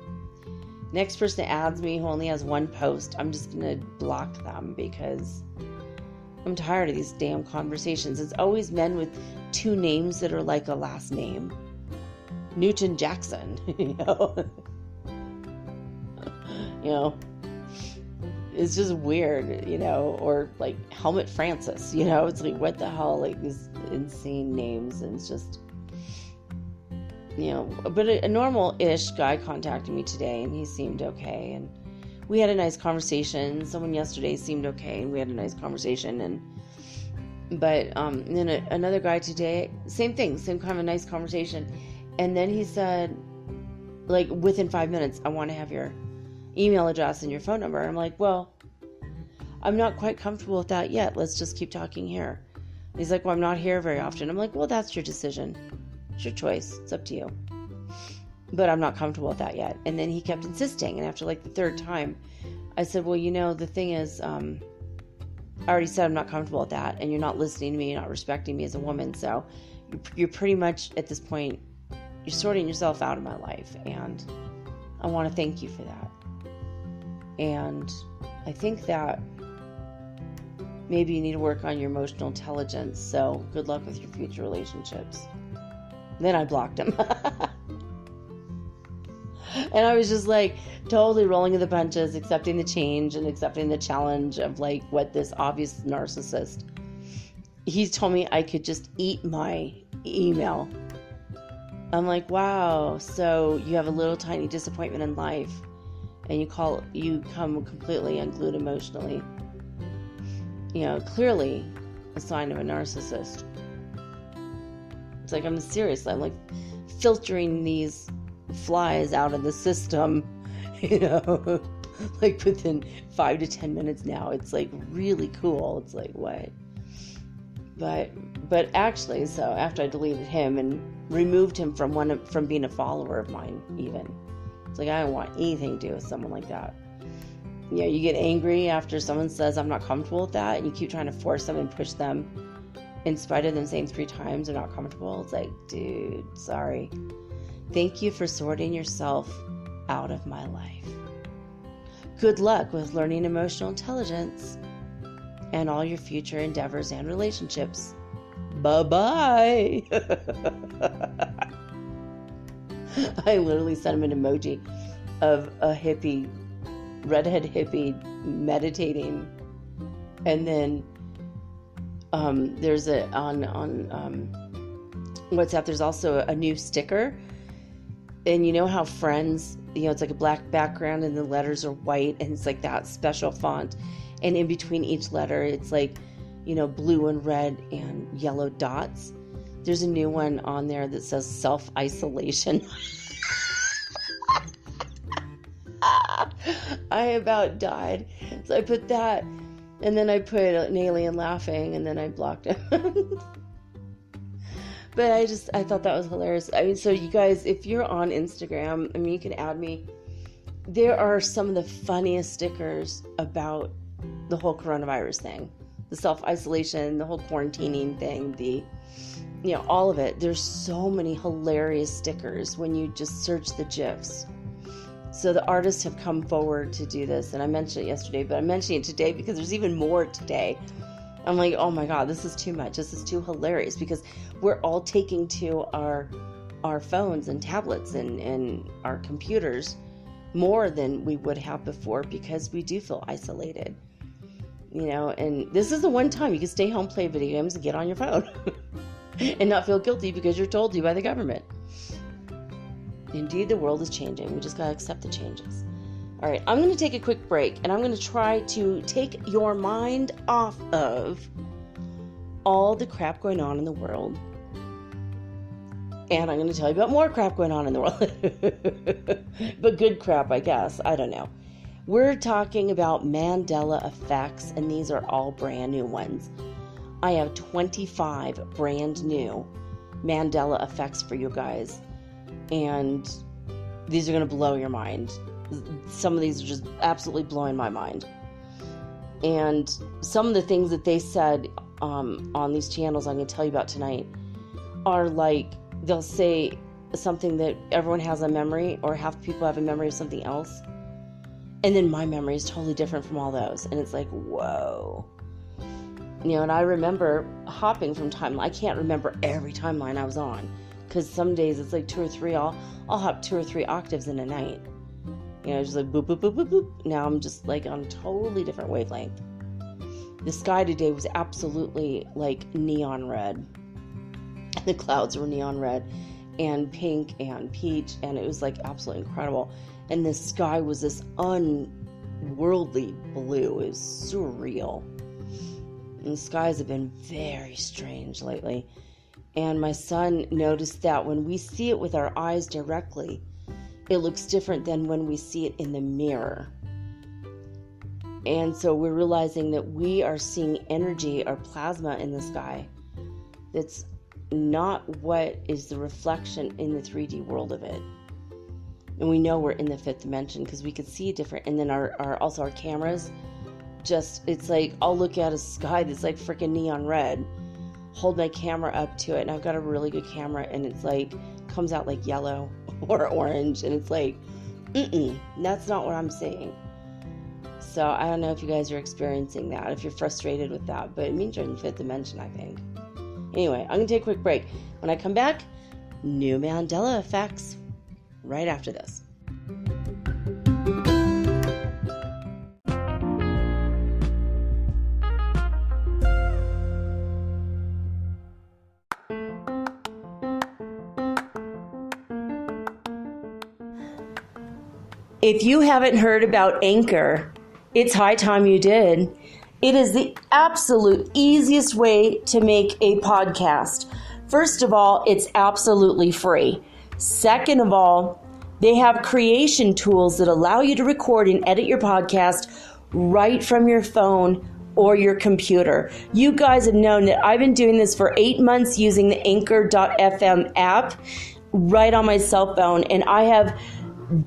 next person that adds me who only has one post, I'm just going to block them because I'm tired of these damn conversations. It's always men with 2 names that are like a last name. Newton Jackson, you know. You know, it's just weird, you know, or like Helmut Francis, you know, it's like, what the hell, like these insane names, and it's just, you know, but a normal-ish guy contacted me today, and he seemed okay, and we had a nice conversation. Someone yesterday seemed okay, and we had a nice conversation, but then another guy today, same thing, same kind of a nice conversation. And then he said, like, within 5 minutes, I want to have your email address and your phone number. I'm like, well, I'm not quite comfortable with that yet. Let's just keep talking here. And he's like, well, I'm not here very often. I'm like, well, that's your decision. It's your choice. It's up to you. But I'm not comfortable with that yet. And then he kept insisting. And after like the 3rd time, I said, well, you know, the thing is, I already said I'm not comfortable with that. And you're not listening to me. You're not respecting me as a woman. So you're pretty much at this point, you're sorting yourself out of my life, and I want to thank you for that. And I think that maybe you need to work on your emotional intelligence, so good luck with your future relationships. Then I blocked him. And I was just like totally rolling in the punches, accepting the change and accepting the challenge of like what this obvious narcissist. He told me I could just eat my email. I'm like, wow, so you have a little tiny disappointment in life and you come completely unglued emotionally. You know, clearly a sign of a narcissist. It's like, I'm like filtering these flies out of the system, you know, like within 5 to 10 minutes now. It's like really cool. It's like, what? But actually, so after I deleted him and removed him from being a follower of mine, even, it's like, I don't want anything to do with someone like that. You know, you get angry after someone says, I'm not comfortable with that, and you keep trying to force them and push them in spite of them saying 3 times they're not comfortable. It's like, dude, sorry. Thank you for sorting yourself out of my life. Good luck with learning emotional intelligence and all your future endeavors and relationships. Bye-bye. I literally sent him an emoji of a hippie, redhead hippie meditating. And then there's on WhatsApp, there's also a new sticker. And you know how Friends, you know, it's like a black background and the letters are white, and it's like that special font. And in between each letter, it's like, you know, blue and red and yellow dots. There's a new one on there that says self-isolation. I about died. So I put that, and then I put an alien laughing, and then I blocked him. But I thought that was hilarious. I mean, so you guys, if you're on Instagram, I mean, you can add me. There are some of the funniest stickers about the whole coronavirus thing, the self-isolation, the whole quarantining thing, all of it. There's so many hilarious stickers when you just search the GIFs. So the artists have come forward to do this, and I mentioned it yesterday, but I'm mentioning it today because there's even more today. I'm like, oh my God, this is too much. This is too hilarious, because we're all taking to our phones and tablets and our computers more than we would have before, because we do feel isolated. And this is the one time you can stay home, play video games, and get on your phone and not feel guilty because you're told to by the government. Indeed, the world is changing. We just got to accept the changes. All right, I'm going to take a quick break, and I'm going to try to take your mind off of all the crap going on in the world. And I'm going to tell you about more crap going on in the world. But good crap, I guess. I don't know. We're talking about Mandela effects, and these are all brand new ones. I have 25 brand new Mandela effects for you guys. And these are going to blow your mind. Some of these are just absolutely blowing my mind. And some of the things that they said on these channels I'm going to tell you about tonight are like, they'll say something that everyone has a memory, or half the people have a memory of something else. And then my memory is totally different from all those. And it's like, whoa. And I remember hopping from timeline. I can't remember every timeline I was on, because some days it's like 2 or 3. I'll hop 2 or 3 octaves in a night. Just like boop, boop, boop, boop, boop. Now I'm just like on a totally different wavelength. The sky today was absolutely like neon red. The clouds were neon red and pink and peach, and it was like absolutely incredible. And the sky was this unworldly blue. It was surreal. And the skies have been very strange lately. And my son noticed that when we see it with our eyes directly, it looks different than when we see it in the mirror. And so we're realizing that we are seeing energy or plasma in the sky that's not what is the reflection in the 3D world of it. And we know we're in the 5th dimension because we could see different. And then also our cameras, it's like I'll look at a sky that's like freaking neon red, hold my camera up to it, and I've got a really good camera, and it's like comes out like yellow or orange, and it's like, that's not what I'm seeing. So I don't know if you guys are experiencing that, if you're frustrated with that, but it means you're in the 5th dimension, I think. Anyway, I'm going to take a quick break. When I come back, new Mandela effects right after this. If you haven't heard about Anchor, it's high time you did. It is the absolute easiest way to make a podcast. First of all, it's absolutely free. Second of all, they have creation tools that allow you to record and edit your podcast right from your phone or your computer. You guys have known that I've been doing this for 8 months using the Anchor.fm app right on my cell phone, and I have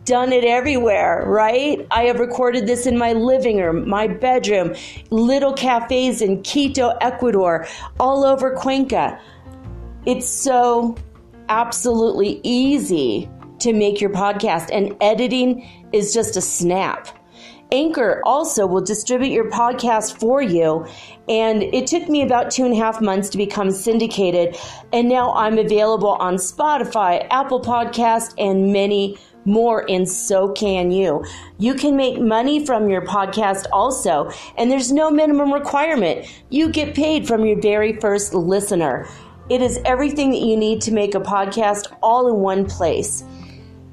done it everywhere, right? I have recorded this in my living room, my bedroom, little cafes in Quito, Ecuador, all over Cuenca. It's so absolutely easy to make your podcast, and editing is just a snap. Anchor also will distribute your podcast for you, and it took me about 2.5 months to become syndicated, and now I'm available on Spotify, Apple Podcast, and many more, and so can you. You can make money from your podcast also, and there's no minimum requirement. You get paid from your very first listener. It is everything that you need to make a podcast all in one place.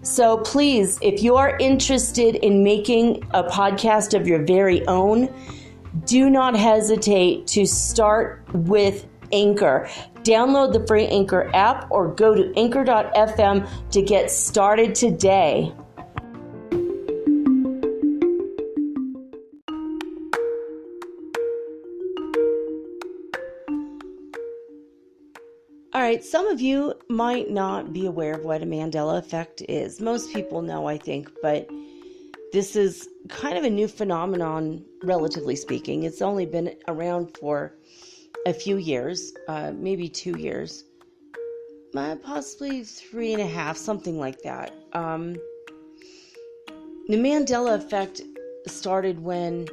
So please, if you are interested in making a podcast of your very own, do not hesitate to start with Anchor. Download the free Anchor app or go to anchor.fm to get started today. All right, some of you might not be aware of what a Mandela effect is. Most people know, I think, but this is kind of a new phenomenon, relatively speaking. It's only been around for a few years, maybe 2 years, possibly 3.5, something like that. The Mandela effect started when,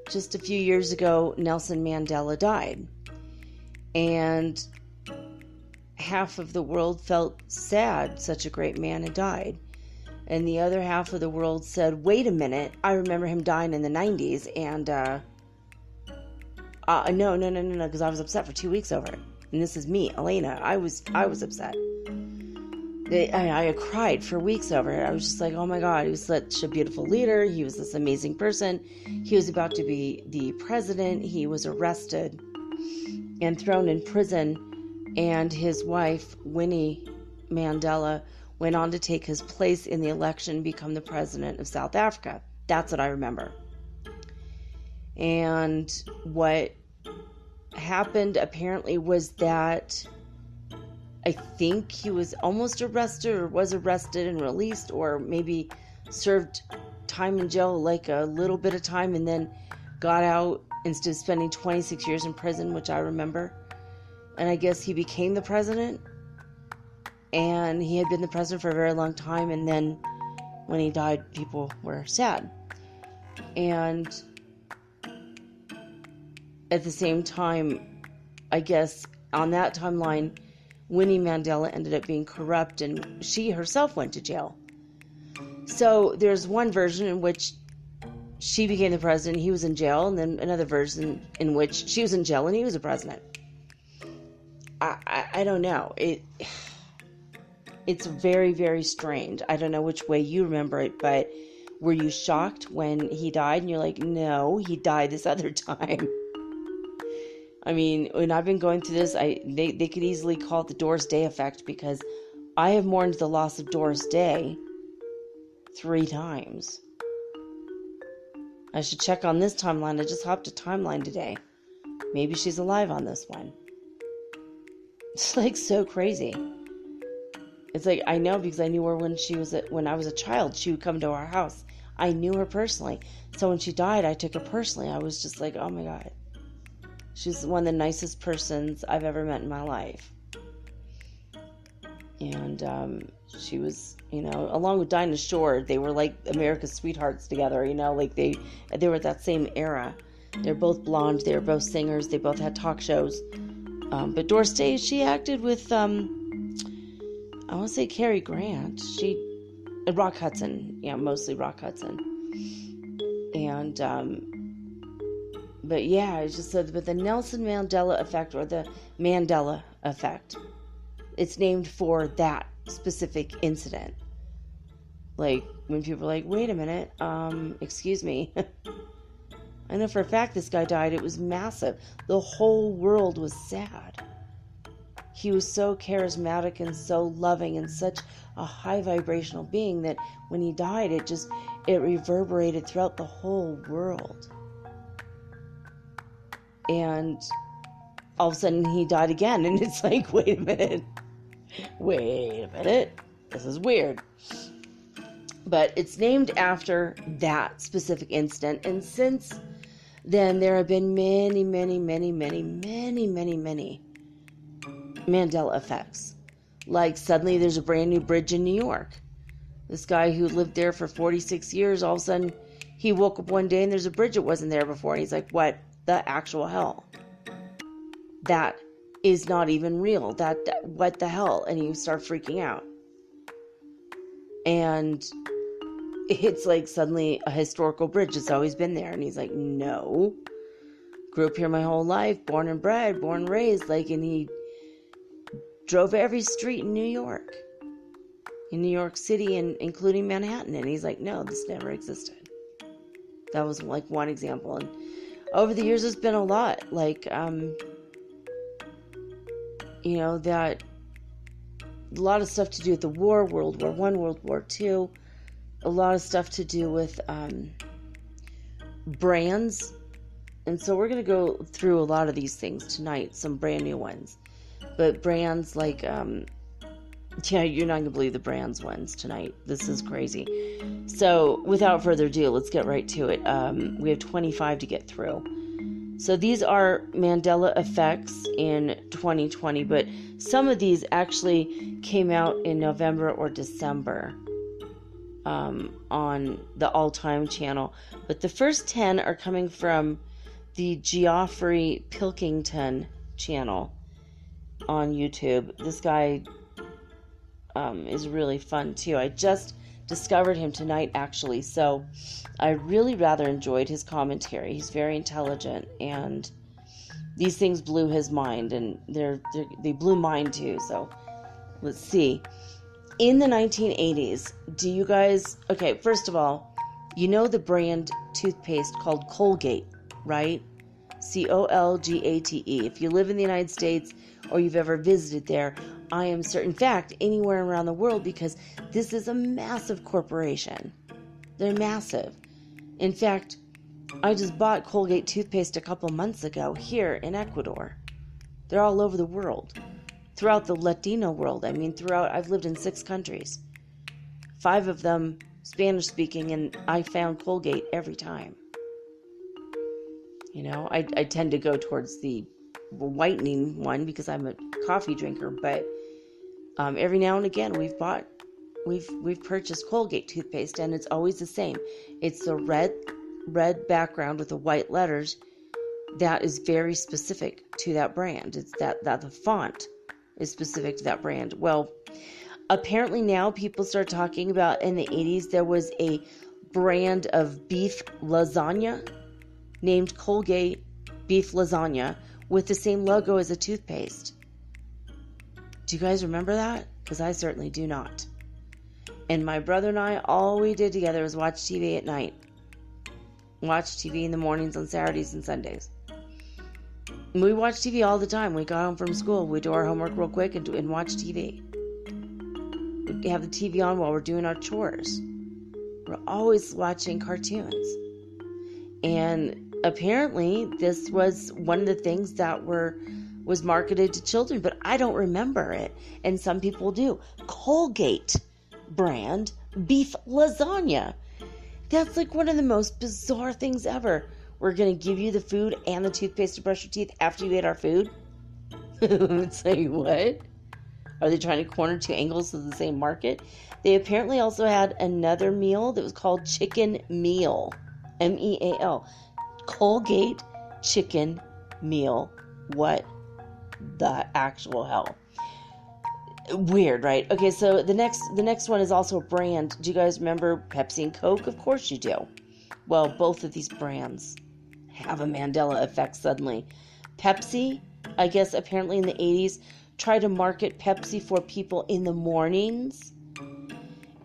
just a few years ago, Nelson Mandela died. And half of the world felt sad such a great man had died. And the other half of the world said, wait a minute, I remember him dying in the 90s, and no, because I was upset for 2 weeks over it. And this is me, Elena. I was upset. I cried for weeks over it. I was just like, oh my God, he was such a beautiful leader. He was this amazing person. He was about to be the president. He was arrested and thrown in prison. And his wife, Winnie Mandela, went on to take his place in the election and become the president of South Africa. That's what I remember. And what happened apparently was that I think he was almost arrested, or was arrested and released, or maybe served time in jail, like a little bit of time, and then got out instead of spending 26 years in prison, which I remember. And I guess he became the president, and he had been the president for a very long time, and then when he died, people were sad. And at the same time, I guess on that timeline, Winnie Mandela ended up being corrupt, and she herself went to jail. So there's one version in which she became the president, he was in jail, and then another version in which she was in jail and he was the president. I don't know. It's very, very strange. I don't know which way you remember it, but were you shocked when he died and you're like, no, he died this other time? I mean, when I've been going through this, they could easily call it the Doris Day effect, because I have mourned the loss of Doris Day 3 times. I should check on this timeline. I just hopped a timeline today. Maybe she's alive on this one. It's like so crazy. It's like, I know, because I knew her when I was a child. She would come to our house. I knew her personally. So when she died, I took her personally. I was just like, oh my God. She's one of the nicest persons I've ever met in my life. And she was, along with Dinah Shore, they were like America's sweethearts together, like they were at that same era. They're both blonde, they were both singers, they both had talk shows. But Doris Day, she acted with, I want to say Cary Grant. Rock Hudson, mostly Rock Hudson. And, but yeah, it's just but the Nelson Mandela effect, or the Mandela effect, it's named for that specific incident. Like, when people are like, wait a minute, excuse me. I know for a fact this guy died. It was massive. The whole world was sad. He was so charismatic and so loving and such a high vibrational being that when he died, it reverberated throughout the whole world. And all of a sudden he died again, and it's like, wait a minute, this is weird. But it's named after that specific incident, and since then there have been many Mandela effects. Like, suddenly there's a brand new bridge in New York. This guy who lived there for 46 years, all of a sudden he woke up one day and there's a bridge that wasn't there before, and he's like, what the actual hell? That is not even real. That what the hell? And you start freaking out. And it's like suddenly a historical bridge that's always been there. And he's like, no. Grew up here my whole life, born and bred, born and raised. And he drove every street in New York City, and including Manhattan. And he's like, no, this never existed. That was like one example. And over the years, there's been a lot. That a lot of stuff to do with the war, World War I, World War II, a lot of stuff to do with brands. And so we're going to go through a lot of these things tonight, some brand new ones. But brands like, you're not going to believe the brands ones tonight. This is crazy. So without further ado, let's get right to it. We have 25 to get through. So these are Mandela effects in 2020, but some of these actually came out in November or December. on the all-time channel. But the first 10 are coming from the Geoffrey Pilkington channel on YouTube. This guy is really fun too. I just discovered him tonight, actually, so I really rather enjoyed his commentary. He's very intelligent, and these things blew his mind, and they blew mine too. So let's see. In the 1980s, do you guys... Okay, first of all, you know the brand toothpaste called Colgate, right? Colgate. If you live in the United States or you've ever visited there, I am certain, in fact, anywhere around the world, because this is a massive corporation. They're massive. In fact, I just bought Colgate toothpaste a couple months ago here in Ecuador. They're all over the world. Throughout the Latino world. I mean, I've lived in 6 countries. 5 of them Spanish speaking, and I found Colgate every time. You know, I tend to go towards the whitening one because I'm a coffee drinker, but every now and again we've purchased Colgate toothpaste, and it's always the same. It's the red background with the white letters that is very specific to that brand. It's that the font is specific to that brand. Well, apparently now people start talking about, in the 80s there was a brand of beef lasagna named Colgate beef lasagna with the same logo as a toothpaste. Do you guys remember that? Because I certainly do not. And my brother and I, all we did together was watch TV at night. Watch TV in the mornings on Saturdays and Sundays. And we watched TV all the time. We got home from school, we'd do our homework real quick and watch TV. We'd have the TV on while we're doing our chores. We're always watching cartoons. And apparently this was one of the things that was marketed to children, but I don't remember it, and some people do. Colgate brand beef lasagna. That's like one of the most bizarre things ever. We're going to give you the food and the toothpaste to brush your teeth after you ate our food? Say what? Are they trying to corner 2 angles of the same market? They apparently also had another meal that was called Chicken Meal. MEAL. Colgate Chicken Meal. What the actual hell? Weird, right? Okay, so the next one is also a brand. Do you guys remember Pepsi and Coke? Of course you do. Well, both of these brands have a Mandela effect suddenly. Pepsi, I guess apparently in the 80s, tried to market Pepsi for people in the mornings,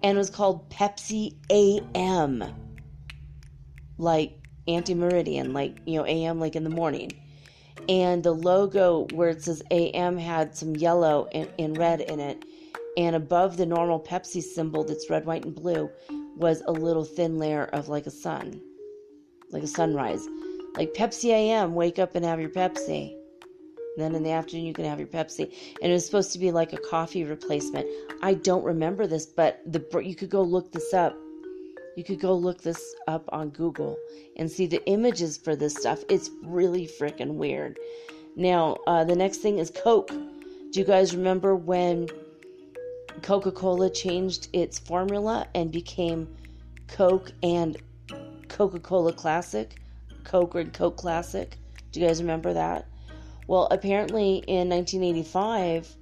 and it was called Pepsi AM. Like anti-meridian, like, you know, AM like in the morning. And the logo where it says AM had some yellow and red in it, and above the normal Pepsi symbol that's red, white, and blue was a little thin layer of like a sun, like a sunrise. Like Pepsi AM, wake up and have your Pepsi. And then in the afternoon you can have your Pepsi. And it was supposed to be like a coffee replacement. I don't remember this, but you could go look this up. You could go look this up on Google and see the images for this stuff. It's really freaking weird. Now, the next thing is Coke. Do you guys remember when Coca-Cola changed its formula and became Coke and Coca-Cola Classic? Coke and Coke Classic? Do you guys remember that? Well, apparently in 1985,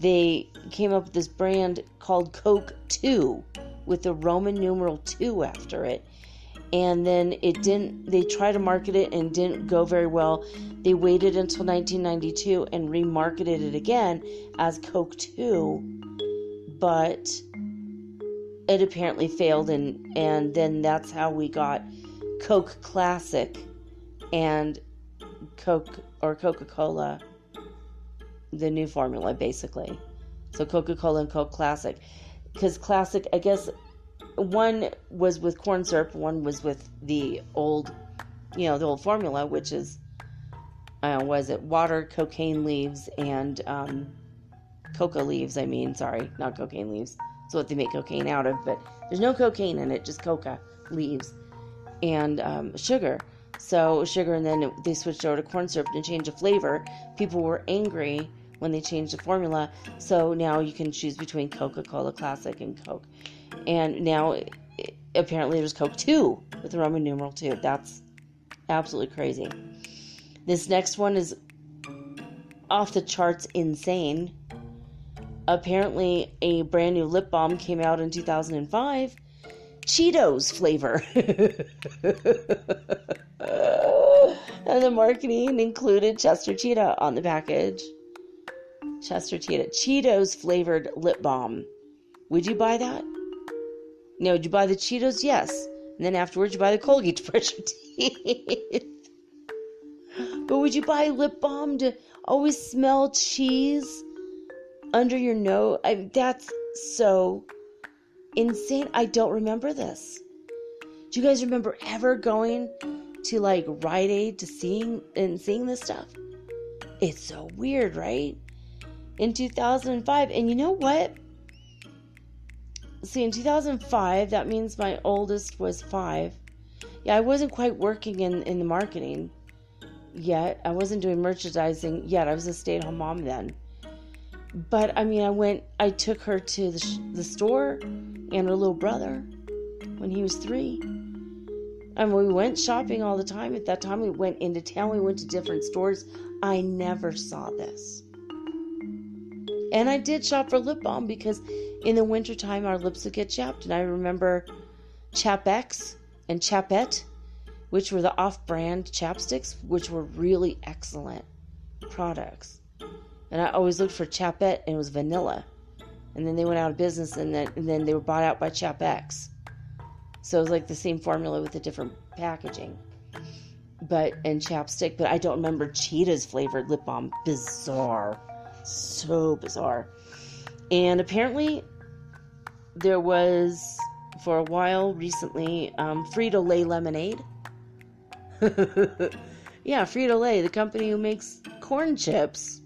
they came up with this brand called Coke 2 with the Roman numeral 2 after it. And then they tried to market it and didn't go very well. They waited until 1992 and remarketed it again as Coke 2, but it apparently failed, and then that's how we got Coke Classic and Coke or Coca-Cola, the new formula basically. So Coca-Cola and Coke Classic. Because Classic, I guess, one was with corn syrup, one was with the old, the old formula, which is, was it water, cocaine leaves, and coca leaves, not cocaine leaves. That's what they make cocaine out of, but there's no cocaine in it, just coca leaves, and sugar. So sugar, and then they switched over to corn syrup to change the flavor. People were angry when they changed the formula, so now you can choose between Coca-Cola Classic and Coke. And now, apparently there's Coke 2 with the Roman numeral 2. That's absolutely crazy. This next one is off the charts insane. Apparently, a brand new lip balm came out in 2005. Cheetos flavor. And the marketing included Chester Cheetah on the package. Chester Cheetah. Cheetos flavored lip balm. Would you buy that? No, would you buy the Cheetos? Yes. And then afterwards, you buy the Colgate to brush your teeth. But would you buy lip balm to always smell cheese under your nose? That's so insane. I don't remember this. Do you guys remember ever going to like Rite Aid to seeing this stuff? It's so weird, right? In 2005, and you know what? See, in 2005, that means my oldest was 5. Yeah, I wasn't quite working in the marketing yet. I wasn't doing merchandising yet. I was a stay-at-home mom then. But, I took her to the store and her little brother when he was 3. And we went shopping all the time. At that time, we went into town. We went to different stores. I never saw this. And I did shop for lip balm because in the wintertime, our lips would get chapped. And I remember Chap-X and Chapette, which were the off-brand chapsticks, which were really excellent products. And I always looked for Chapette, and it was vanilla. And then they went out of business, and then they were bought out by Chap-X. So it was like the same formula with a different packaging. And chapstick, but I don't remember Cheetah's flavored lip balm. Bizarre. So bizarre. And apparently there was, for a while recently, Frito-Lay lemonade. Yeah, Frito-Lay, the company who makes corn chips,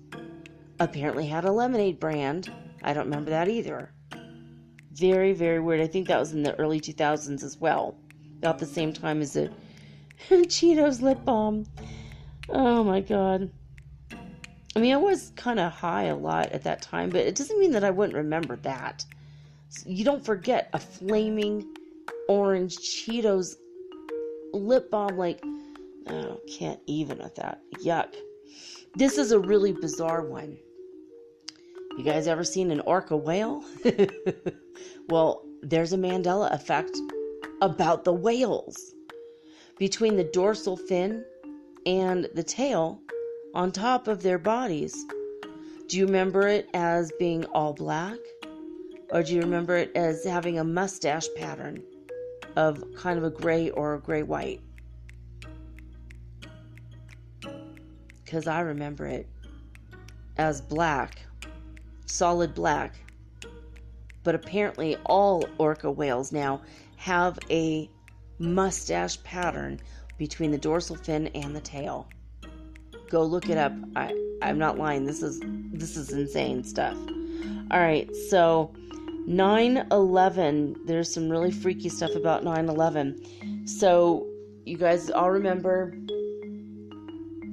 apparently had a lemonade brand. I don't remember that either. Very, very weird. I think that was in the early 2000s as well. About the same time as the Cheetos lip balm. Oh my god. I was kind of high a lot at that time, but it doesn't mean that I wouldn't remember that. You don't forget a flaming orange Cheetos lip balm, can't even with that. Yuck. This is a really bizarre one. You guys ever seen an orca whale? Well, there's a Mandela effect about the whales. Between the dorsal fin and the tail on top of their bodies. Do you remember it as being all black? Or do you remember it as having a mustache pattern of kind of a gray or a gray-white? Because I remember it as black, solid black. But apparently all orca whales now have a mustache pattern between the dorsal fin and the tail. Go look it up. I'm not lying. This is insane stuff. All right, so 9/11. There's some really freaky stuff about 9/11. So you guys all remember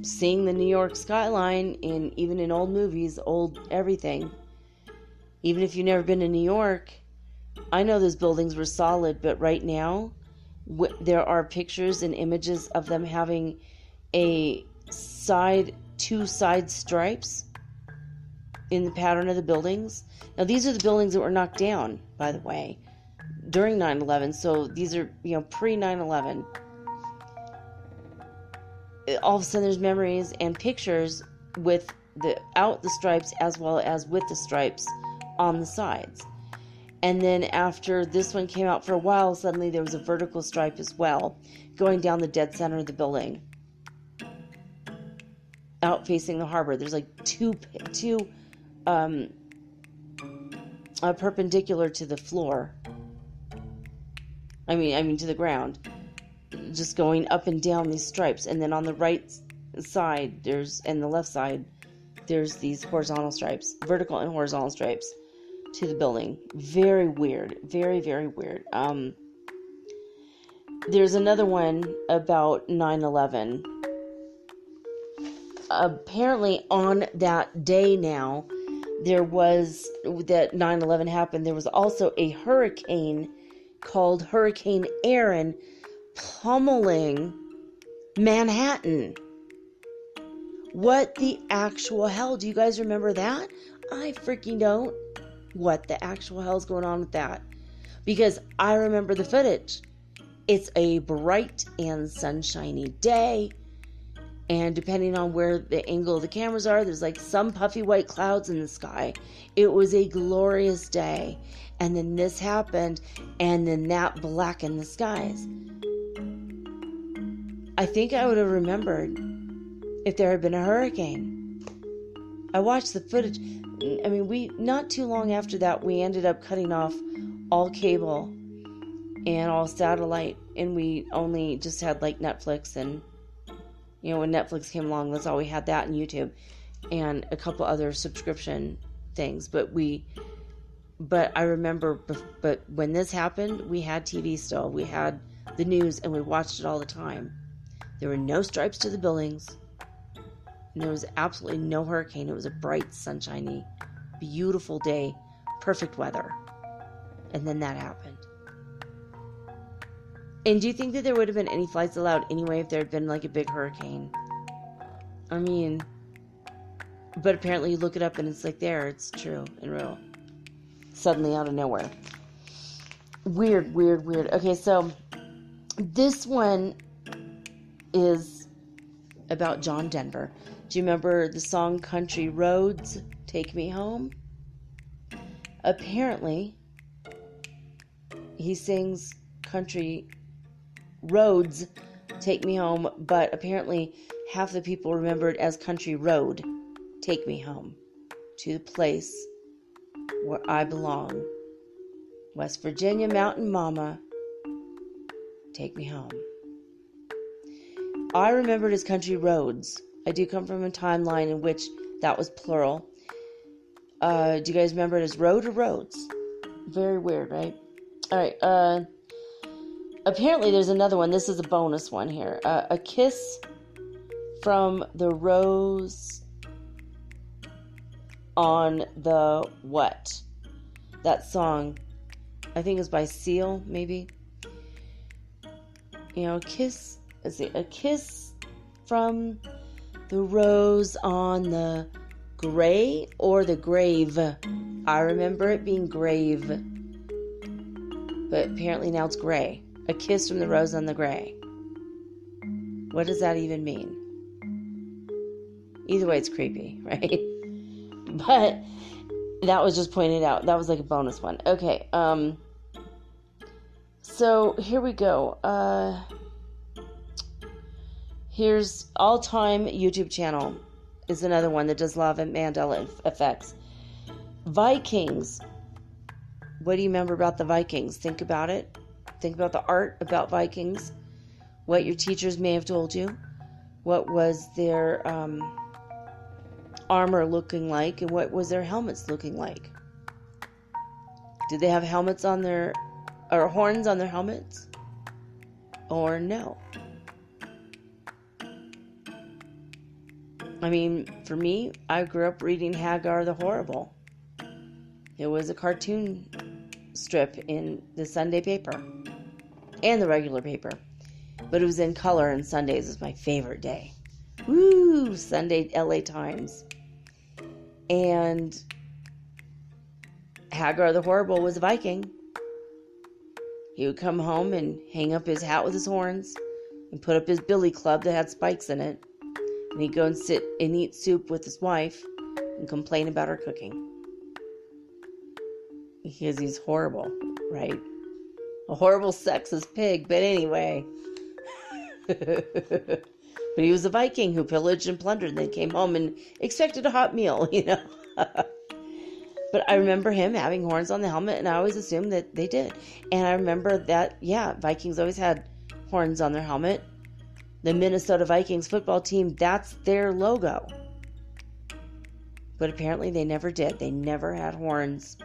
seeing the New York skyline even in old movies, old everything. Even if you've never been to New York, I know those buildings were solid, but right now there are pictures and images of them having two side stripes in the pattern of the buildings. Now these are the buildings that were knocked down, by the way, during 9/11. So these are, pre 9/11. All of a sudden there's memories and pictures without the stripes as well as with the stripes on the sides. And then after this one came out for a while, suddenly there was a vertical stripe as well, going down the dead center of the building. Out facing the harbor. There's two perpendicular to the floor. I mean to the ground. Just going up and down these stripes. And then on the right side, and the left side, there's these horizontal stripes. Vertical and horizontal stripes to the building. Very weird. Very, very weird. There's another one about 9/11. Apparently on that day now, there was, that 9/11 happened, there was also a hurricane called Hurricane Aaron pummeling Manhattan. What the actual hell? Do you guys remember that? I freaking don't. What the actual hell is going on with that? Because I remember the footage. It's a bright and sunshiny day. And depending on where the angle of the cameras are, there's like some puffy white clouds in the sky. It was a glorious day. And then this happened, and then that blackened the skies. I think I would have remembered if there had been a hurricane. I watched the footage. I mean, not too long after that, we ended up cutting off all cable and all satellite, and we only just had like Netflix, and when Netflix came along, that's all we had, that and YouTube and a couple other subscription things. But I remember, but when this happened, we had TV still. We had the news, and we watched it all the time. There were no stripes to the buildings. And there was absolutely no hurricane. It was a bright, sunshiny, beautiful day, perfect weather. And then that happened. And do you think that there would have been any flights allowed anyway if there had been like a big hurricane? I mean, but apparently you look it up and it's like there, it's true and real. Suddenly out of nowhere. Weird. Okay, so this one is about John Denver. Do you remember the song Country Roads, Take Me Home? Apparently, he sings Country Roads, Take Me Home, but apparently half the people remember it as Country Road, Take Me Home, to the place where I belong. West Virginia Mountain Mama, take me home. I remember it as Country Roads. I do come from a timeline in which that was plural. Do you guys remember it as road or roads? Very weird, right? All right. Apparently there's another one. This is a bonus one here. A kiss from the rose on the what? That song, I think it's by Seal, maybe. Kiss. Let's see. A kiss from the rose on the gray or the grave. I remember it being grave, but apparently now it's gray. A kiss from the rose on the gray. What does that even mean? Either way, it's creepy, right? But that was just pointed out. That was like a bonus one. Okay. So here we go. Here's all-time YouTube channel is another one that does a lot of Mandela effects. Vikings. What do you remember about the Vikings? Think about it. Think about the art about Vikings. What your teachers may have told you. What was their armor looking like, and what was their helmets looking like? Did they have helmets on their, or horns on their helmets? Or no? I mean, for me, I grew up reading Hagar the Horrible. It was a cartoon strip in the Sunday paper and the regular paper, but it was in color, and Sundays is my favorite day. Woo! Sunday LA Times. And Hagar the Horrible was a Viking. He would come home and hang up his hat with his horns and put up his billy club that had spikes in it. And he'd go and sit and eat soup with his wife and complain about her cooking. Because he's horrible, right? A horrible sexist pig, but anyway. But he was a Viking who pillaged and plundered and then came home and expected a hot meal, But I remember him having horns on the helmet, and I always assumed that they did. And I remember that, Vikings always had horns on their helmet. The Minnesota Vikings football team, that's their logo. But apparently they never did. They never had horns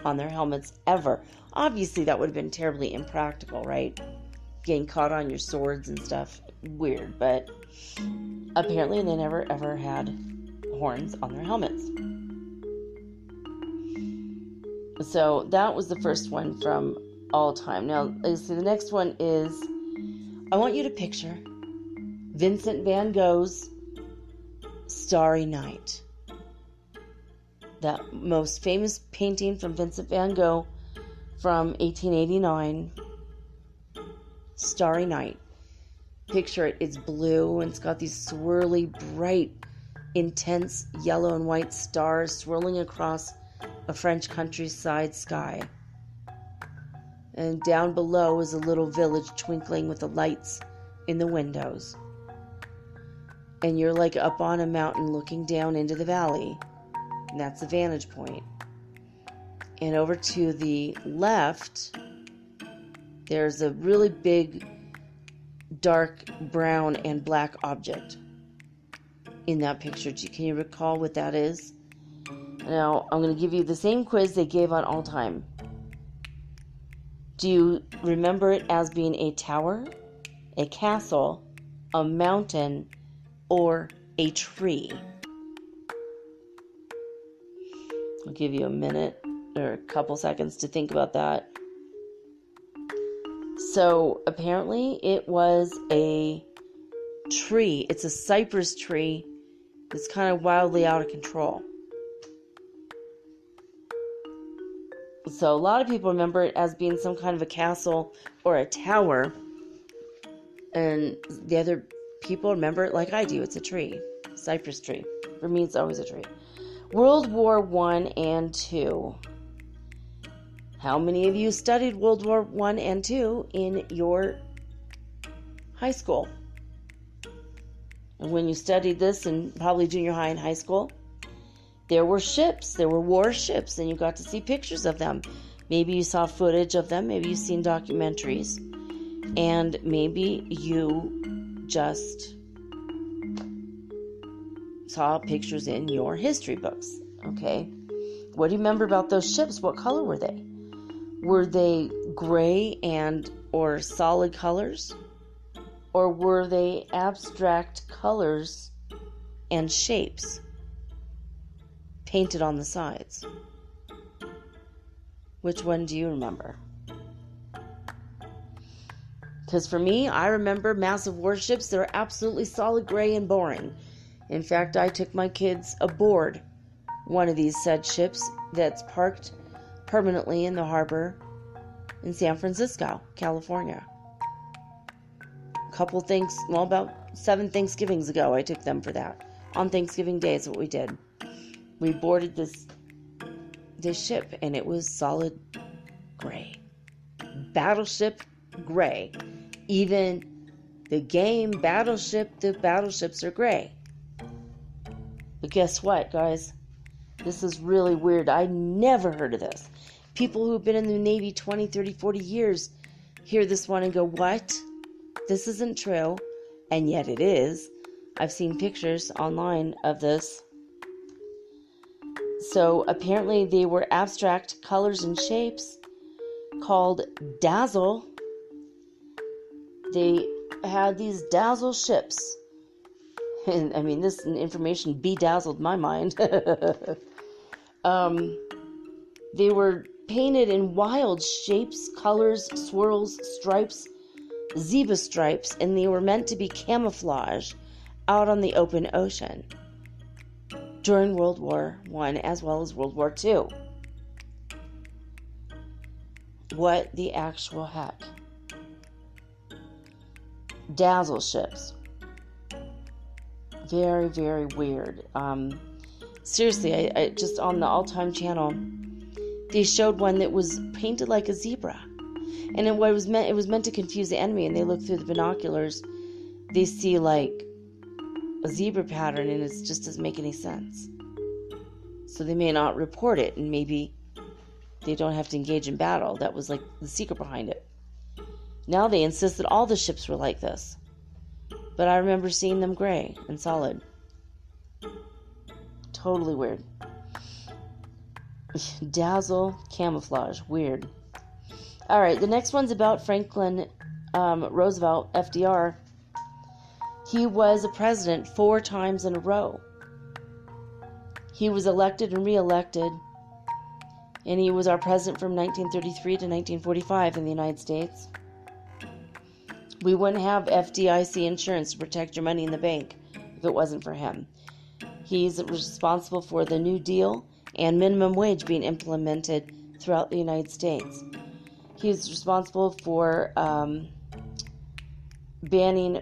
on their helmets, ever. Obviously, that would have been terribly impractical, right? Getting caught on your swords and stuff. Weird, but apparently they never, ever had horns on their helmets. So that was the first one from all time. Now, let's see, the next one is, I want you to picture Vincent van Gogh's Starry Night. That most famous painting from Vincent van Gogh from 1889, Starry Night. Picture it, it's blue and it's got these swirly, bright, intense yellow and white stars swirling across a French countryside sky. And down below is a little village twinkling with the lights in the windows. And you're like up on a mountain looking down into the valley. And that's the vantage point. And over to the left, there's a really big, dark brown and black object in that picture. Can you recall what that is? Now, I'm going to give you the same quiz they gave on All Time. Do you remember it as being a tower, a castle, a mountain, or a tree? I'll give you a minute or a couple seconds to think about that. So, apparently it was a tree. It's a cypress tree that's kind of wildly out of control. So, a lot of people remember it as being some kind of a castle or a tower. And the other people remember it like I do. It's a tree. Cypress tree. For me, it's always a tree. World War I and II. How many of you studied World War I and II in your high school? And when you studied this in probably junior high and high school, there were ships, there were warships, and you got to see pictures of them. Maybe you saw footage of them, maybe you've seen documentaries, and maybe you just saw pictures in your history books, okay? What do you remember about those ships? What color were they? Were they gray and or solid colors? Or were they abstract colors and shapes painted on the sides? Which one do you remember? Because for me, I remember massive warships that are absolutely solid gray and boring. In fact, I took my kids aboard one of these said ships that's parked permanently in the harbor in San Francisco, California. About 7 Thanksgivings ago, I took them for that. On Thanksgiving Day is what we did. We boarded this ship, and it was solid gray. Battleship gray. Even the game Battleship, the battleships are gray. But guess what, guys? This is really weird. I never heard of this. People who've been in the Navy 20, 30, 40 years hear this one and go, what? This isn't true. And yet it is. I've seen pictures online of this. So apparently they were abstract colors and shapes called dazzle. They had these dazzle ships. And I mean, this information bedazzled my mind. They were painted in wild shapes, colors, swirls, stripes, zebra stripes, and they were meant to be camouflage out on the open ocean during World War I as well as World War II. What the actual heck? Dazzle ships. Very, very weird. Seriously, I just on the All Time channel, they showed one that was painted like a zebra, and it was meant to confuse the enemy. And they look through the binoculars, they see like a zebra pattern, and it just doesn't make any sense. So they may not report it, and maybe they don't have to engage in battle. That was like the secret behind it. Now they insist that all the ships were like this. But I remember seeing them gray and solid. Totally weird. Dazzle, camouflage, weird. Alright, the next one's about Franklin Roosevelt, FDR. He was a president 4 times in a row. He was elected and re-elected And he was our president from 1933 to 1945 in the United States. We wouldn't have FDIC insurance to protect your money in the bank if it wasn't for him. He's responsible for the New Deal and minimum wage being implemented throughout the United States. He's responsible for banning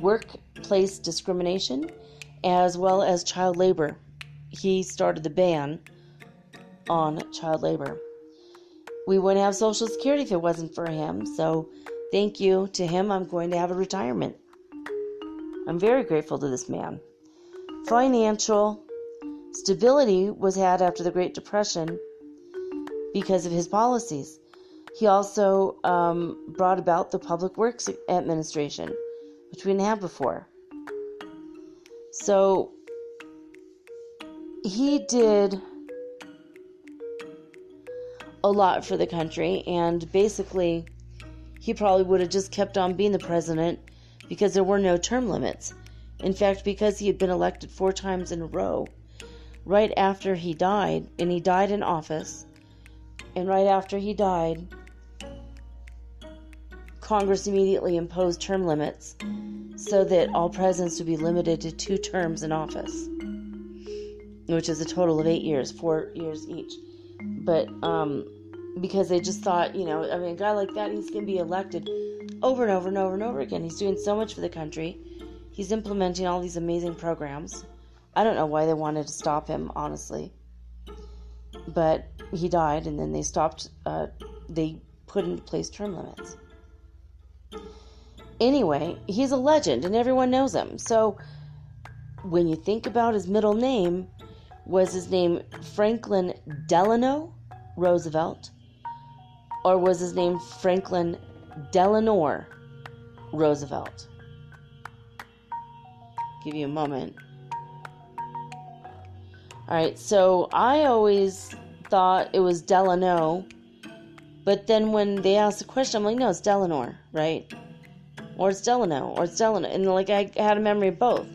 workplace discrimination as well as child labor. He started the ban on child labor. We wouldn't have Social Security if it wasn't for him, so thank you to him. I'm going to have a retirement. I'm very grateful to this man. Financial stability was had after the Great Depression because of his policies. He also brought about the Public Works Administration, which we didn't have before. So he did a lot for the country, and basically he probably would have just kept on being the president because there were no term limits. In fact, because he had been elected 4 times in a row, right after he died, and he died in office, and right after he died, Congress immediately imposed term limits so that all presidents would be limited to 2 terms in office, which is a total of 8 years, 4 years each. But because they just thought, a guy like that, he's going to be elected over and over and over and over again. He's doing so much for the country. He's implementing all these amazing programs. I don't know why they wanted to stop him, honestly. But he died, and then they stopped, they put into place term limits. Anyway, he's a legend, and everyone knows him. So when you think about his middle name, was his name Franklin Delano Roosevelt? Or was his name Franklin Delano Roosevelt? Give you a moment. Alright, so I always thought it was Delano, but then when they asked the question, I'm like, no, it's Delano, right? Or it's Delano, and I had a memory of both.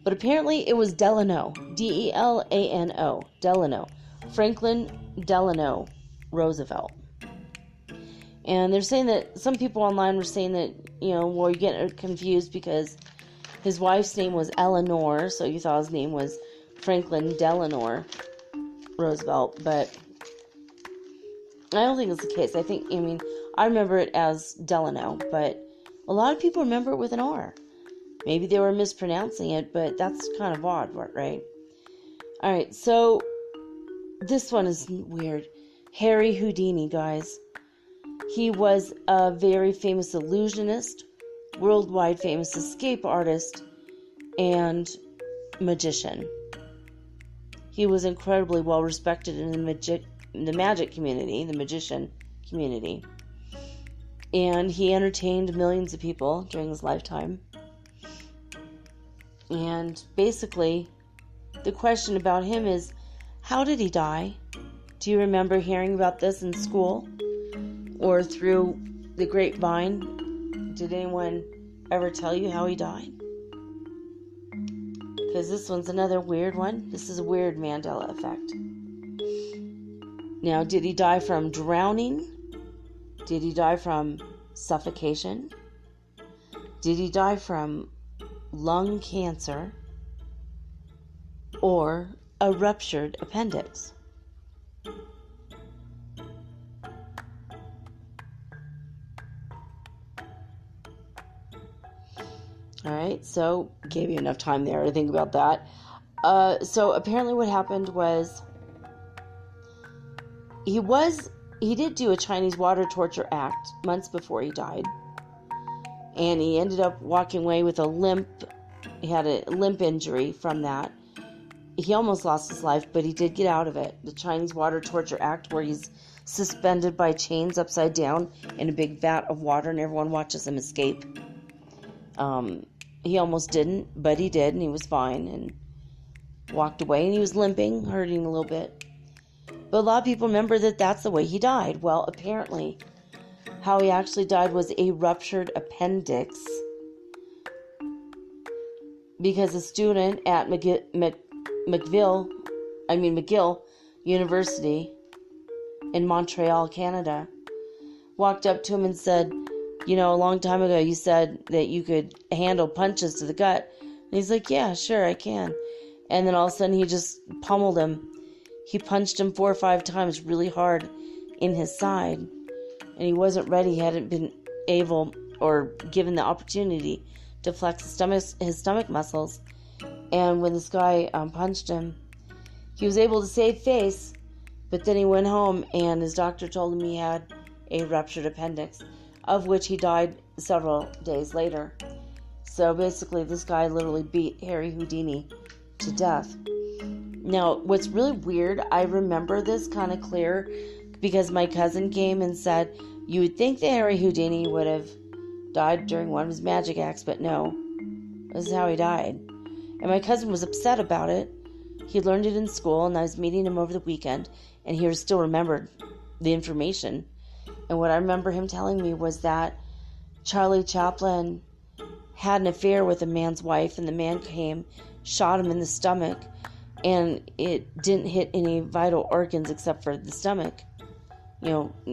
But apparently it was Delano, Delano, Delano, Franklin Delano Roosevelt. And they're saying that, some people online were saying that, you get confused because his wife's name was Eleanor, so you thought his name was Franklin Delano Roosevelt, but I don't think it's the case. I remember it as Delano, but a lot of people remember it with an R. Maybe they were mispronouncing it, but that's kind of odd, right? Alright, so this one is weird. Harry Houdini, guys. He was a very famous illusionist, worldwide famous escape artist, and magician. He was incredibly well respected in the magic community, the magician community. And he entertained millions of people during his lifetime. And basically, the question about him is, how did he die? Do you remember hearing about this in school? Or through the grapevine? Did anyone ever tell you how he died? Because this one's another weird one. This is a weird Mandela effect. Now, did he die from drowning? Did he die from suffocation? Did he die from lung cancer? Or a ruptured appendix? Alright, so gave you enough time there to think about that. So apparently what happened was he did do a Chinese water torture act months before he died. And he ended up walking away with a limp. He had a limp injury from that. He almost lost his life, but he did get out of it. The Chinese water torture act, where he's suspended by chains upside down in a big vat of water and everyone watches him escape. He almost didn't, but he did, and he was fine and walked away, and he was limping, hurting a little bit. But a lot of people remember that that's the way he died. Well, apparently, how he actually died was a ruptured appendix, because a student at McGill University in Montreal, Canada, walked up to him and said, a long time ago you said that you could handle punches to the gut. And he's like, yeah, sure, I can. And then all of a sudden he just pummeled him. He punched him 4 or 5 times really hard in his side. And he wasn't ready. He hadn't been able or given the opportunity to flex his stomach muscles. And when this guy punched him, he was able to save face. But then he went home and his doctor told him he had a ruptured appendix, of which he died several days later. So basically, this guy literally beat Harry Houdini to death. Now, what's really weird, I remember this kind of clear because my cousin came and said, you would think that Harry Houdini would have died during one of his magic acts, but no, this is how he died. And my cousin was upset about it. He learned it in school, and I was meeting him over the weekend, and he still remembered the information. And what I remember him telling me was that Charlie Chaplin had an affair with a man's wife, and the man came, shot him in the stomach, and it didn't hit any vital organs except for the stomach.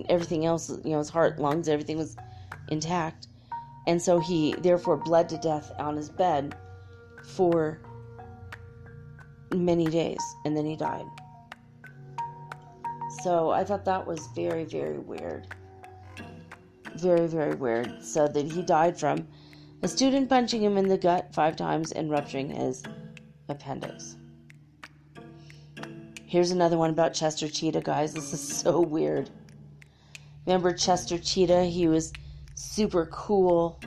Everything else, his heart, lungs, everything was intact. And so he therefore bled to death on his bed for many days, and then he died. So I thought that was very, very weird. Very, very weird. So that he died from a student punching him in the gut 5 times and rupturing his appendix. Here's another one about Chester Cheetah, guys. This is so weird. Remember Chester Cheetah? He was super cool,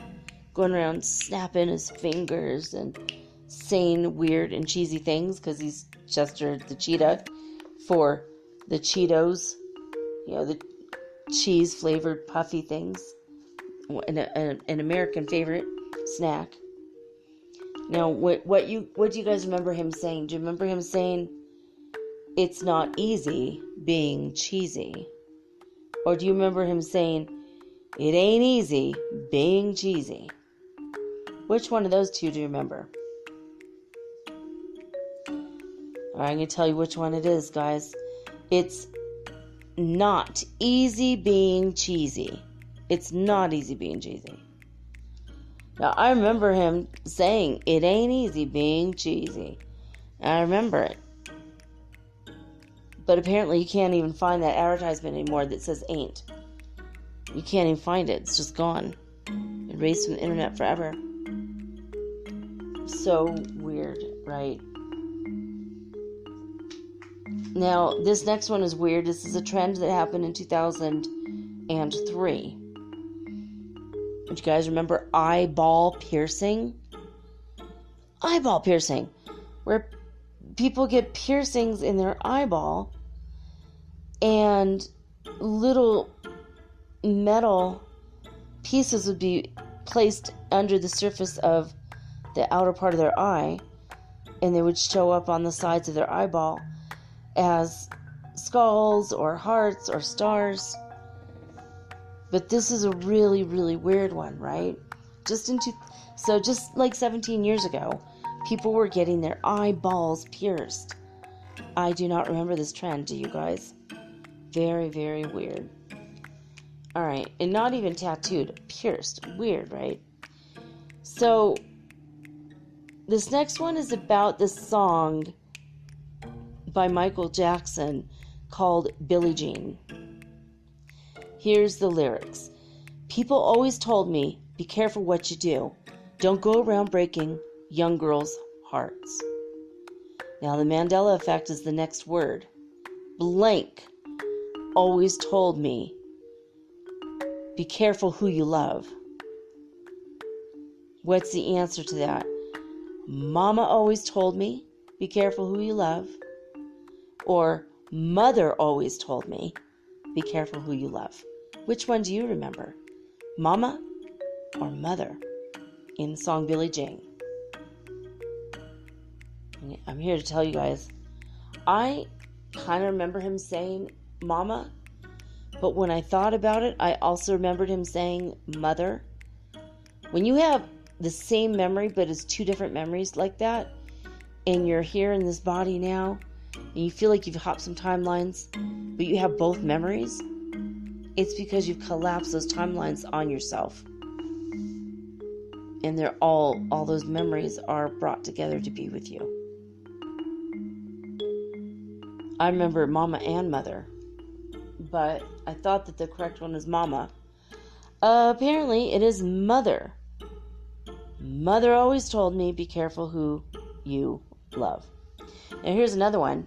going around snapping his fingers and saying weird and cheesy things because he's Chester the Cheetah for the Cheetos, the cheese-flavored puffy things, an American favorite snack. Now, what do you guys remember him saying? Do you remember him saying, it's not easy being cheesy? Or do you remember him saying, it ain't easy being cheesy? Which one of those two do you remember? All right, I'm going to tell you which one it is, guys. It's not easy being cheesy. It's not easy being cheesy. Now, I remember him saying, it ain't easy being cheesy. I remember it. But apparently you can't even find that advertisement anymore that says ain't. You can't even find it. It's just gone. Erased from the internet forever. So weird, right? Now, this next one is weird. This is a trend that happened in 2003. Do you guys remember eyeball piercing? Eyeball piercing. Where people get piercings in their eyeball and little metal pieces would be placed under the surface of the outer part of their eye, and they would show up on the sides of their eyeball as skulls or hearts or stars. But this is a really, really weird one, right? Just like 17 years ago, people were getting their eyeballs pierced. I do not remember this trend, do you guys? Very, very weird. Alright, and not even tattooed, pierced. Weird, right? So, this next one is about this song by Michael Jackson called Billie Jean. Here's the lyrics. People always told me, be careful what you do. Don't go around breaking young girls' hearts. Now the Mandela effect is the next word. Blank always told me, be careful who you love. What's the answer to that? Mama always told me, be careful who you love. Or mother always told me, be careful who you love. Which one do you remember? Mama or mother in the song Billie Jean? I'm here to tell you guys, I kind of remember him saying mama, but when I thought about it, I also remembered him saying mother. When you have the same memory, but it's two different memories like that, and you're here in this body now, and you feel like you've hopped some timelines, but you have both memories, it's because you've collapsed those timelines on yourself. And they're all those memories are brought together to be with you. I remember mama and mother, but I thought that the correct one was mama. Apparently, it is mother. Mother always told me, be careful who you love. Now here's another one.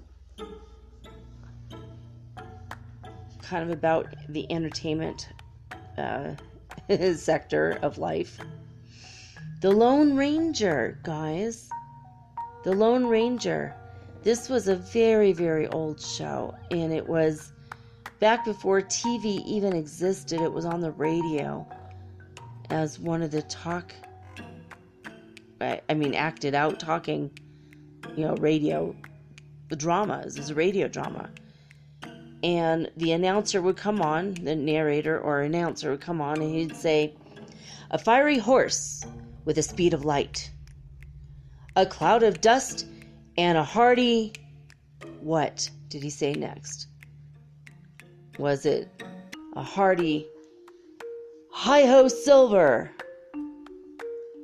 Kind of about the entertainment sector of life. The Lone Ranger, guys. The Lone Ranger. This was a very, very old show, and it was back before TV even existed. It was on the radio as one of the acted out talking, radio dramas. It was a radio drama. And the announcer would come on, the narrator or announcer would come on, and he'd say, a fiery horse with the speed of light, a cloud of dust, and a hearty... What did he say next? Was it a hearty hi-ho silver?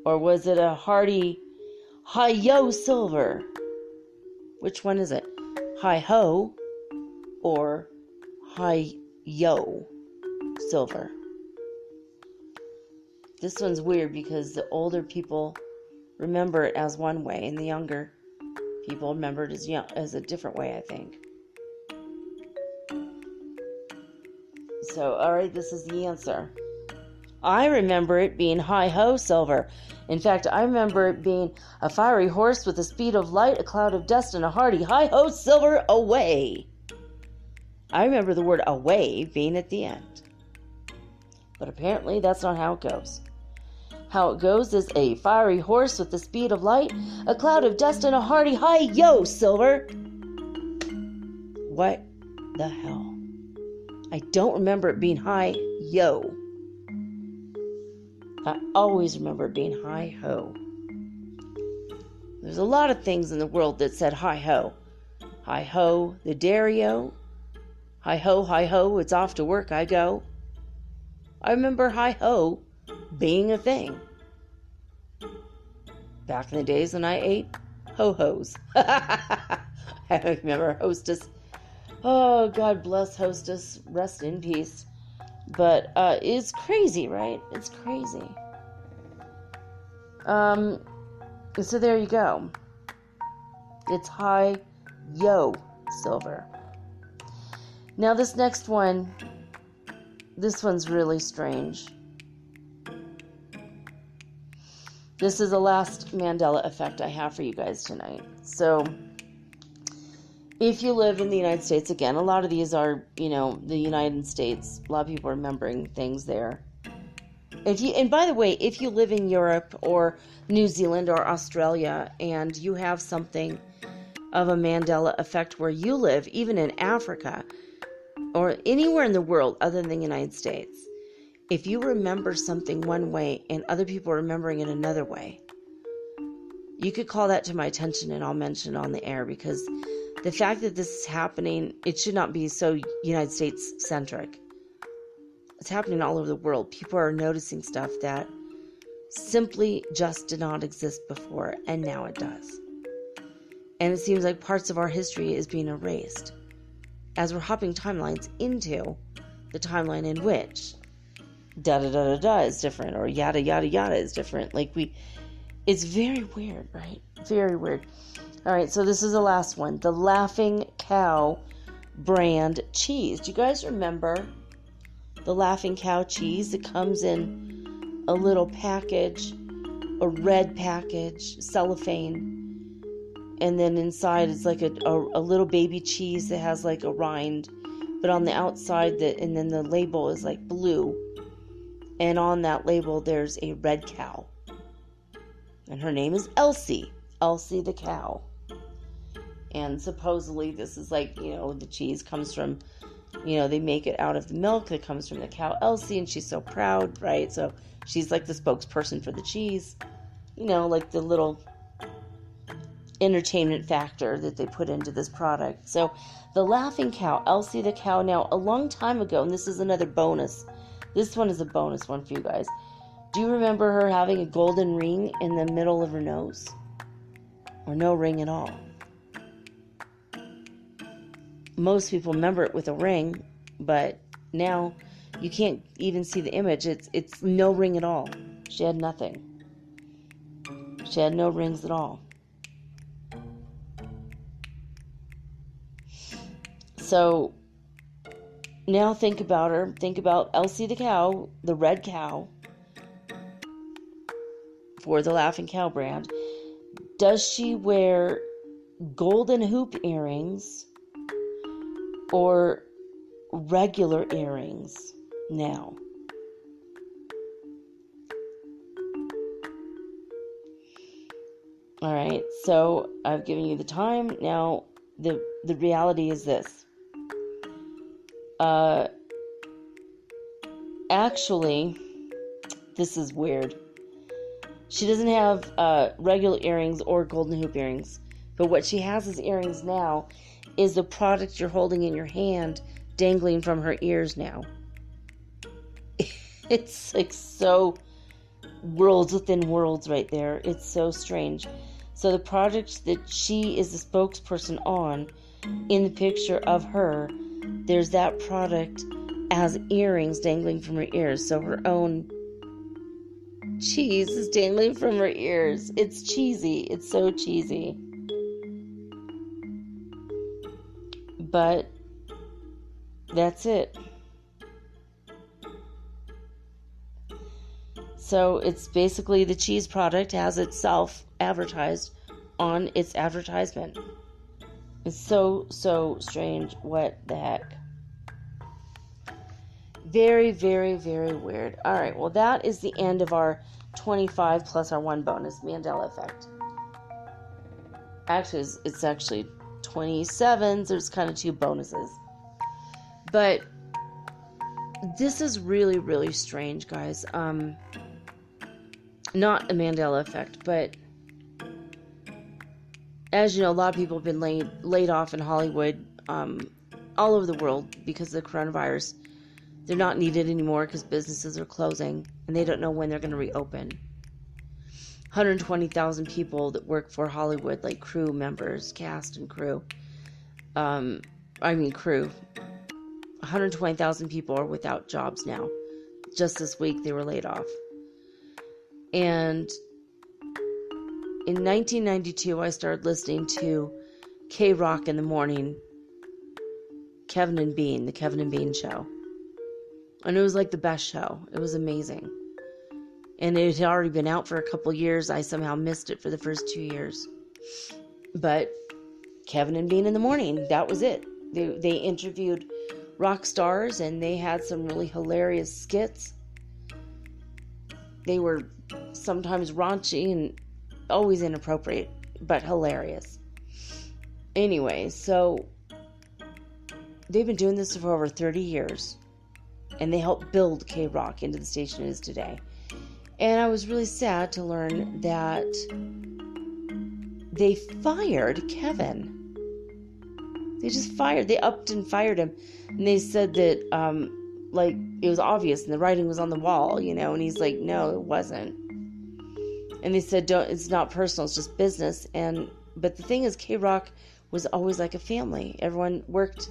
Or was it a hearty hi-yo silver? Which one is it? Hi-ho or hi-yo silver? This one's weird because the older people remember it as one way and the younger people remember it as a different way, I think. So, alright, this is the answer. I remember it being hi-ho silver. In fact, I remember it being a fiery horse with the speed of light, a cloud of dust, and a hearty hi-ho silver away. I remember the word away being at the end. But apparently that's not how it goes. How it goes is a fiery horse with the speed of light, a cloud of dust, and a hearty hi-yo silver. What the hell? I don't remember it being hi-yo. I always remember it being hi-ho. There's a lot of things in the world that said hi-ho. Hi-ho, the dairy-o. Hi-ho, it's off to work I go. I remember hi-ho being a thing. Back in the days when I ate ho-hos. I remember Hostess. Oh, God bless Hostess. Rest in peace. But it's crazy, right? It's crazy. So there you go. It's hi-yo silver. Now this next one, this one's really strange. This is the last Mandela effect I have for you guys tonight. So, if you live in the United States, again, a lot of these are, the United States. A lot of people are remembering things there. And by the way, if you live in Europe or New Zealand or Australia and you have something of a Mandela effect where you live, even in Africa or anywhere in the world other than the United States, if you remember something one way and other people are remembering it another way, you could call that to my attention and I'll mention it on the air, because the fact that this is happening, it should not be so United States centric. It's happening all over the world. People are noticing stuff that simply just did not exist before, and now it does. And it seems like parts of our history is being erased as we're hopping timelines into the timeline in which da-da-da-da-da is different, or yada-yada-yada is different. It's very weird, right? Very weird. All right, so this is the last one. The Laughing Cow brand cheese. Do you guys remember the Laughing Cow cheese? It comes in a little package, a red package, cellophane, and then inside it's like a little baby cheese that has like a rind, but on the outside, and then the label is like blue. And on that label, there's a red cow. And her name is Elsie. Elsie the cow. And supposedly this is like, the cheese comes from, they make it out of the milk that comes from the cow Elsie. And she's so proud, right? So she's like the spokesperson for the cheese. Like the little entertainment factor that they put into this product. So the laughing cow, Elsie the cow. Now, a long time ago, and this is another bonus. This one is a bonus one for you guys. Do you remember her having a golden ring in the middle of her nose? Or no ring at all? Most people remember it with a ring, but now you can't even see the image. It's no ring at all. She had nothing. She had no rings at all. So now think about her. Think about Elsie the cow, the red cow, for the Laughing Cow brand. Does she wear golden hoop earrings or regular earrings now? All right, so I've given you the time. Now, the reality is this. Actually, this is weird. She doesn't have regular earrings or golden hoop earrings. But what she has as earrings now is the product you're holding in your hand dangling from her ears now. It's like so worlds within worlds right there. It's so strange. So the product that she is the spokesperson on in the picture of her, there's that product as earrings dangling from her ears. So her own cheese is dangling from her ears. It's cheesy. It's so cheesy. But that's it. So it's basically the cheese product has itself advertised on its advertisement. It's so strange. What the heck? Very, very, very weird. All right, well, that is the end of our 25 plus our one bonus, Mandela effect. Actually, it's actually 27. There's kind of two bonuses. But this is really, really strange, guys. Not a Mandela effect, but as you know, a lot of people have been laid off in Hollywood, all over the world because of the coronavirus. They're not needed anymore because businesses are closing and they don't know when they're going to reopen. 120,000 people that work for Hollywood, like crew members, cast and crew. Crew. 120,000 people are without jobs now. Just this week they were laid off. And in 1992, I started listening to K-Rock in the morning, Kevin and Bean, the Kevin and Bean show. And it was like the best show. It was amazing. And it had already been out for a couple years. I somehow missed it for the first 2 years. But Kevin and Bean in the morning, that was it. They interviewed rock stars and they had some really hilarious skits. They were sometimes raunchy and always inappropriate, but hilarious. Anyway, so they've been doing this for over 30 years. And they helped build K-Rock into the station it is today. And I was really sad to learn that they fired Kevin. They upped and fired him. And they said that, it was obvious and the writing was on the wall, and he's like, no, it wasn't. And they said, it's not personal, it's just business. But the thing is, K-Rock was always like a family. Everyone worked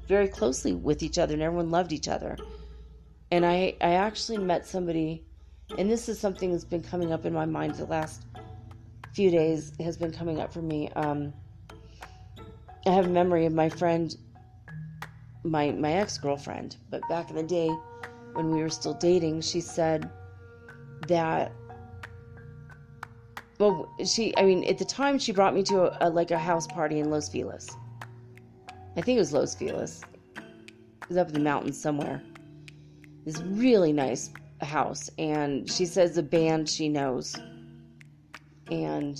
very closely with each other and everyone loved each other. And I actually met somebody, and this is something that's been coming up in my mind the last few days, has been coming up for me. I have a memory of my friend, my ex-girlfriend, but back in the day when we were still dating, she said that, at the time she brought me to a house party in Los Feliz. I think it was Los Feliz. It was up in the mountains somewhere. This really nice house. And she says the band she knows. And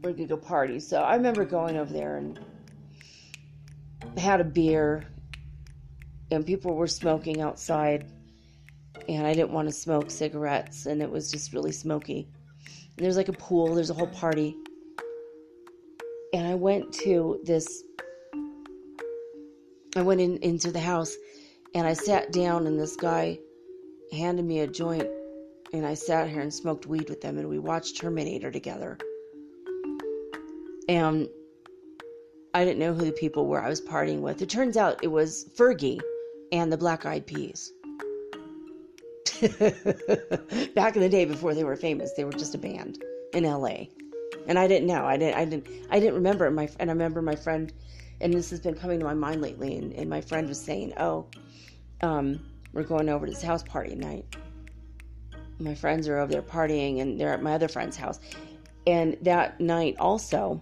we're going to go party. So I remember going over there and had a beer. And people were smoking outside. And I didn't want to smoke cigarettes. And it was just really smoky. And there's like a pool. There's a whole party. And I went into the house, and I sat down, and this guy handed me a joint, and I sat here and smoked weed with them, and we watched Terminator together. And I didn't know who the people were I was partying with. It turns out it was Fergie and the Black Eyed Peas. Back in the day before they were famous, they were just a band in LA. And I didn't know. I didn't remember. And I remember my friend, and this has been coming to my mind lately, and my friend was saying, we're going over to this house party tonight. My friends are over there partying, and they're at my other friend's house. And that night also,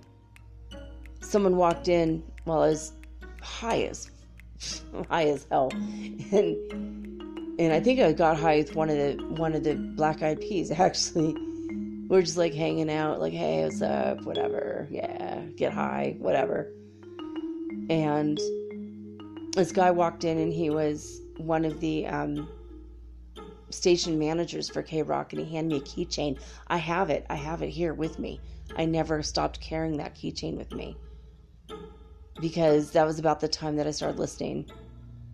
someone walked in while I was high as hell. And I think I got high with one of the Black Eyed Peas, actually. We're just like hanging out, like, hey, what's up, whatever, yeah, get high, whatever. And this guy walked in, and he was one of the station managers for K-Rock, and he handed me a keychain. I have it here with me. I never stopped carrying that keychain with me, because that was about the time that I started listening.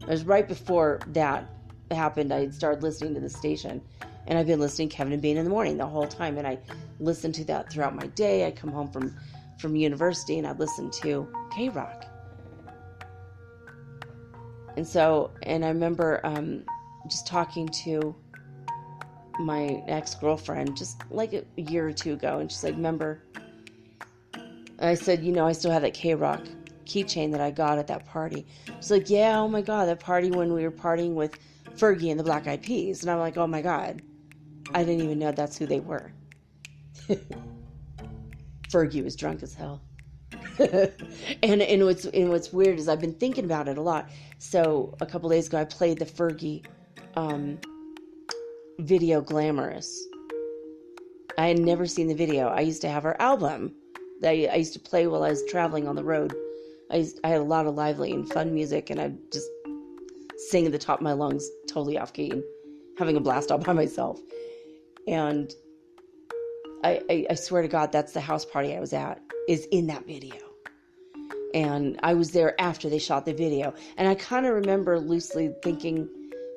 It was right before that happened. I started listening to the station, and I've been listening to Kevin and Bean in the morning the whole time, and I listened to that throughout my day. I'd come home from university, and I'd listen to K-Rock. And I remember just talking to my ex-girlfriend just like a year or two ago, and she's like, remember, I said, I still have that K-Rock keychain that I got at that party. She's like, yeah, oh my God, that party when we were partying with Fergie and the Black Eyed Peas. And I'm like, oh my God, I didn't even know that's who they were. Fergie was drunk as hell. and what's weird is I've been thinking about it a lot. So a couple days ago, I played the Fergie video Glamorous. I had never seen the video. I used to have her album that I used to play while I was traveling on the road. I had a lot of lively and fun music, and I just sing at the top of my lungs, totally off key, and having a blast all by myself. And I swear to God, that's the house party I was at, is in that video. And I was there after they shot the video. And I kind of remember loosely thinking,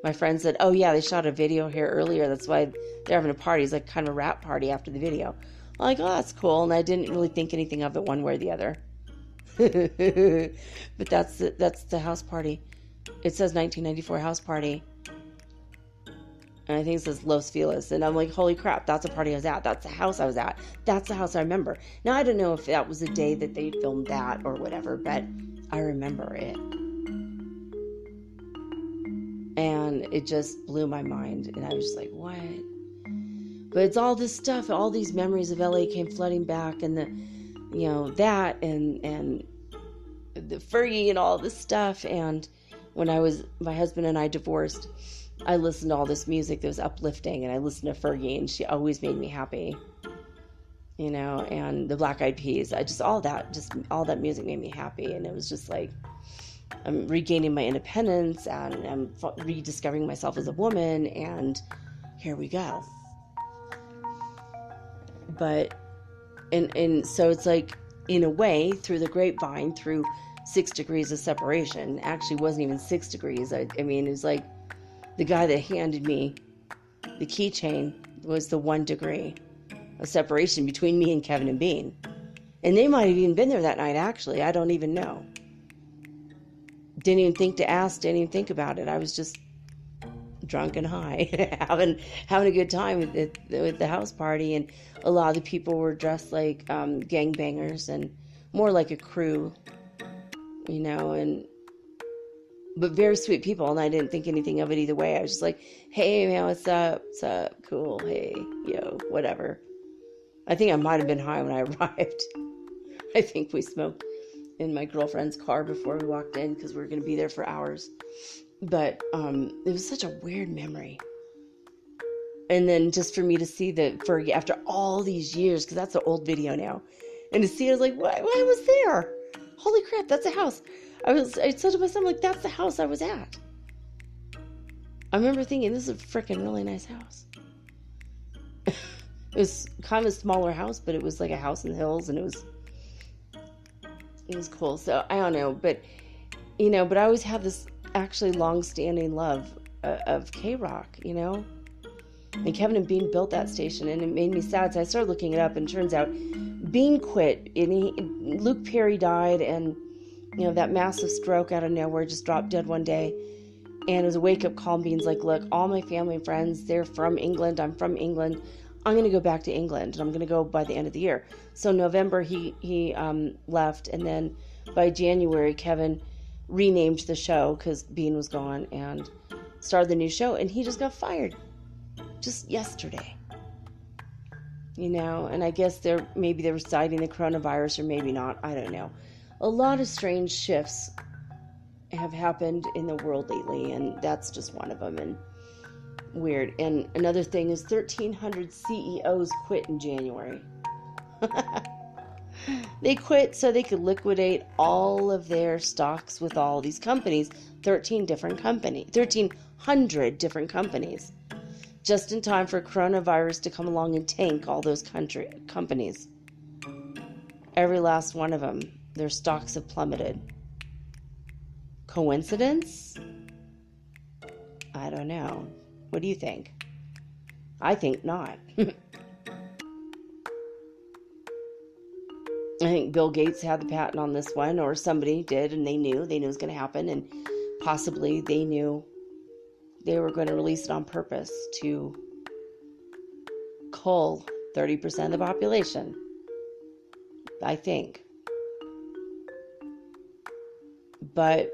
my friend said, oh yeah, they shot a video here earlier, that's why they're having a party. It's like kind of a rap party after the video. I'm like, oh, that's cool. And I didn't really think anything of it one way or the other. But that's the house party. It says 1994 house party. And I think it says Los Feliz. And I'm like, holy crap, that's a party I was at. That's the house I was at. That's the house I remember. Now, I don't know if that was the day that they filmed that or whatever, but I remember it. And it just blew my mind. And I was just like, what? But it's all this stuff, all these memories of LA came flooding back, and that and the Fergie and all this stuff. And when my husband and I divorced, I listened to all this music that was uplifting, and I listened to Fergie, and she always made me happy, and the Black Eyed Peas. All that music made me happy. And it was just like, I'm regaining my independence, and I'm rediscovering myself as a woman, and here we go. But, and so it's like, in a way, through the grapevine, through 6 degrees of separation, actually wasn't even 6 degrees. I mean, it was like, the guy that handed me the keychain was the 1 degree of separation between me and Kevin and Bean. And they might have even been there that night, actually. I don't even know. Didn't even think to ask, didn't even think about it. I was just drunk and high, having a good time with the house party. And a lot of the people were dressed like gangbangers and more like a crew, but very sweet people. And I didn't think anything of it either way. I was just like, hey man, what's up? What's up? Cool. Hey, whatever. I think I might have been high when I arrived. I think we smoked in my girlfriend's car before we walked in, because we were going to be there for hours. But it was such a weird memory. And then just for me to see the Fergie after all these years, because that's an old video now, and to see it, I was like, why I was there? Holy crap, that's a house. I said to myself, like, that's the house I was at. I remember thinking, this is a freaking really nice house. It was kind of a smaller house, but it was like a house in the hills, and it was It was cool. So I don't know, but but I always have this actually long-standing love of K-Rock, And Kevin and Bean built that station, and it made me sad. So I started looking it up, and it turns out Bean quit. And Luke Perry died, and that massive stroke out of nowhere, just dropped dead one day. And it was a wake-up call. And Bean's like, look, all my family and friends, they're from England. I'm from England. I'm going to go back to England, and I'm going to go by the end of the year. So November, he left, and then by January, Kevin renamed the show because Bean was gone and started the new show, and he just got fired just yesterday. And I guess maybe they were citing the coronavirus, or maybe not. I don't know. A lot of strange shifts have happened in the world lately, and that's just one of them. And weird. And another thing is 1,300 CEOs quit in January. They quit so they could liquidate all of their stocks with all these companies, 1,300 different companies, just in time for coronavirus to come along and tank all those companies. Every last one of them, their stocks have plummeted. Coincidence? I don't know. What do you think? I think not. I think Bill Gates had the patent on this one, or somebody did, and they knew it was going to happen, and possibly they knew they were going to release it on purpose to cull 30% of the population. I think. But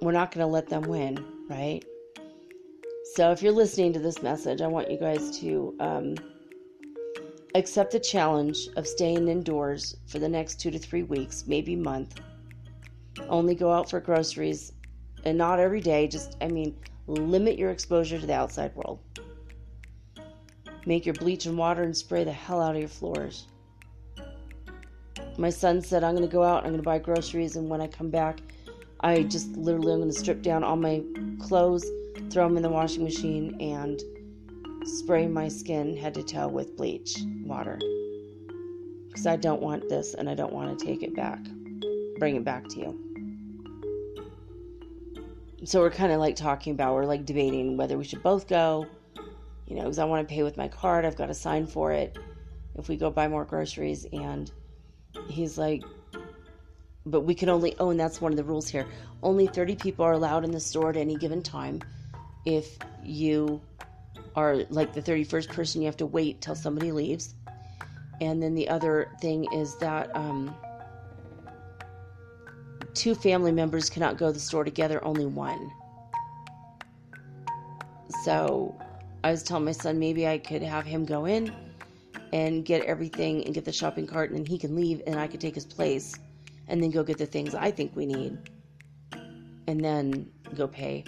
we're not going to let them win, right? So if you're listening to this message, I want you guys to accept the challenge of staying indoors for the next 2 to 3 weeks, maybe a month. Only go out for groceries, and not every day. Limit your exposure to the outside world. Make your bleach and water and spray the hell out of your floors. My son said, I'm going to go out, I'm going to buy groceries, and when I come back, I'm going to strip down all my clothes, throw them in the washing machine, and spray my skin head to toe with bleach water. Because I don't want this, and I don't want to take it back. Bring it back to you. So we're kind of we're debating whether we should both go. Because I want to pay with my card. I've got to sign for it if we go buy more groceries. And he's like, but we can only, and that's one of the rules here. Only 30 people are allowed in the store at any given time. If you are the 31st person, you have to wait till somebody leaves. And then the other thing is that 2 family members cannot go to the store together, only one. So I was telling my son maybe I could have him go in and get everything and get the shopping cart, and then he can leave and I could take his place and then go get the things I think we need and then go pay.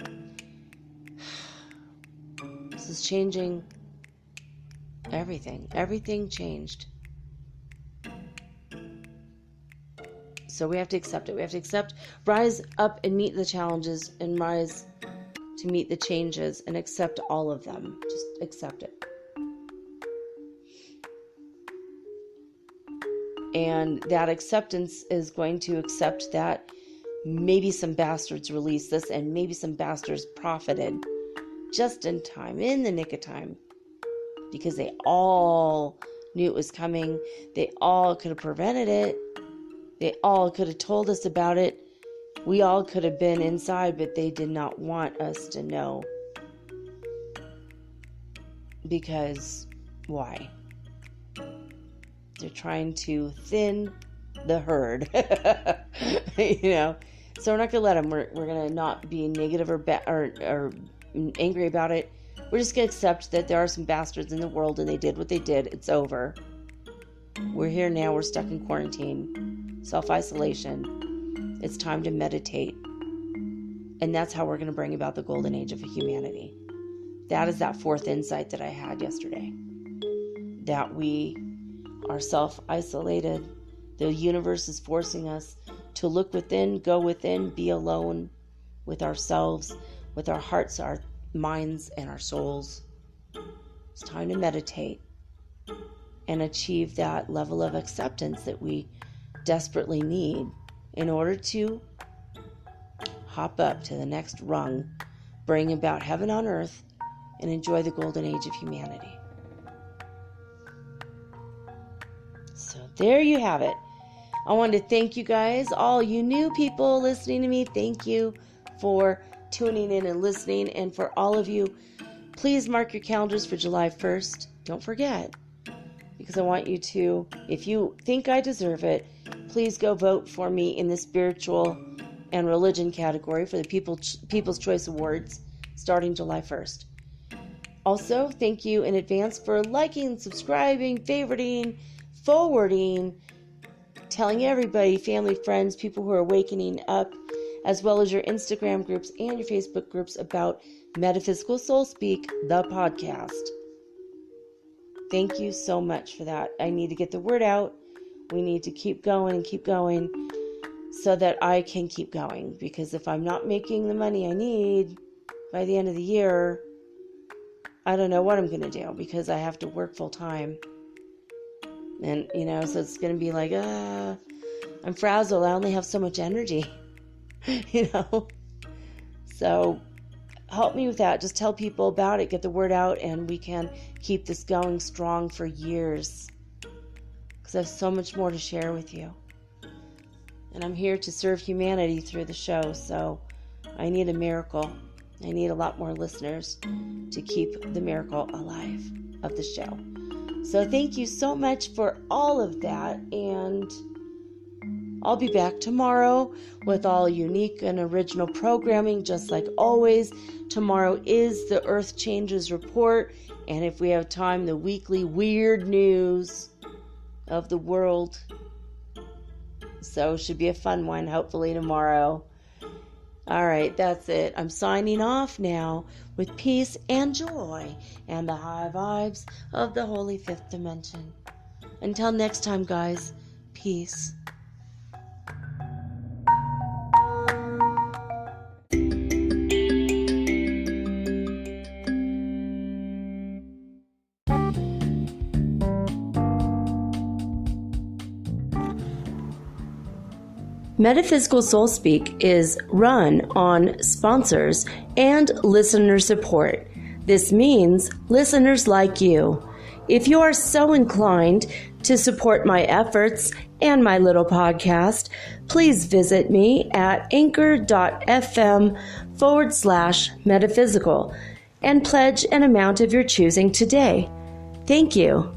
This is changing everything. Everything changed. So we have to accept it. We have to rise up and meet the challenges, and rise to meet the changes, and accept all of them. Just accept it. And that acceptance is going to accept that maybe some bastards released this, and maybe some bastards profited just in time, in the nick of time, because they all knew it was coming. They all could have prevented it. They all could have told us about it. We all could have been inside, but they did not want us to know. Because why? They're trying to thin the herd. So we're not going to let them. We're going to not be negative or angry about it. We're just going to accept that there are some bastards in the world, and they did what they did. It's over. We're here now. We're stuck in quarantine, self-isolation. It's time to meditate. And that's how we're going to bring about the golden age of humanity. That is that 4th insight that I had yesterday. That we are self-isolated. The universe is forcing us to look within, go within, be alone with ourselves, with our hearts, our minds, and our souls. It's time to meditate and achieve that level of acceptance that we desperately need in order to hop up to the next rung, bring about heaven on earth, and enjoy the golden age of humanity. So there you have it. I want to thank you guys, all you new people listening to me. Thank you for tuning in and listening. And for all of you, please mark your calendars for July 1st. Don't forget, because I want you to, if you think I deserve it, please go vote for me in the spiritual and religion category for the People's Choice Awards starting July 1st. Also, thank you in advance for liking, subscribing, favoriting, forwarding, telling everybody, family, friends, people who are wakening up, as well as your Instagram groups and your Facebook groups about Metaphysical Soul Speak, the podcast. Thank you so much for that. I need to get the word out. We need to keep going so that I can keep going. Because if I'm not making the money I need by the end of the year, I don't know what I'm going to do, because I have to work full time. And, so it's going to be like, I'm frazzled. I only have so much energy, So help me with that. Just tell people about it, get the word out, and we can keep this going strong for years. Because I have so much more to share with you. And I'm here to serve humanity through the show, so I need a miracle. I need a lot more listeners to keep the miracle alive of the show. So thank you so much for all of that, and I'll be back tomorrow with all unique and original programming, just like always. Tomorrow is the Earth Changes Report, and if we have time, the weekly weird news of the world. So it should be a fun one, hopefully tomorrow. All right, that's it. I'm signing off now with peace and joy and the high vibes of the Holy Fifth Dimension. Until next time, guys, peace. Metaphysical Soul Speak is run on sponsors and listener support. This means listeners like you. If you are so inclined to support my efforts and my little podcast, please visit me at anchor.fm/metaphysical and pledge an amount of your choosing today. Thank you.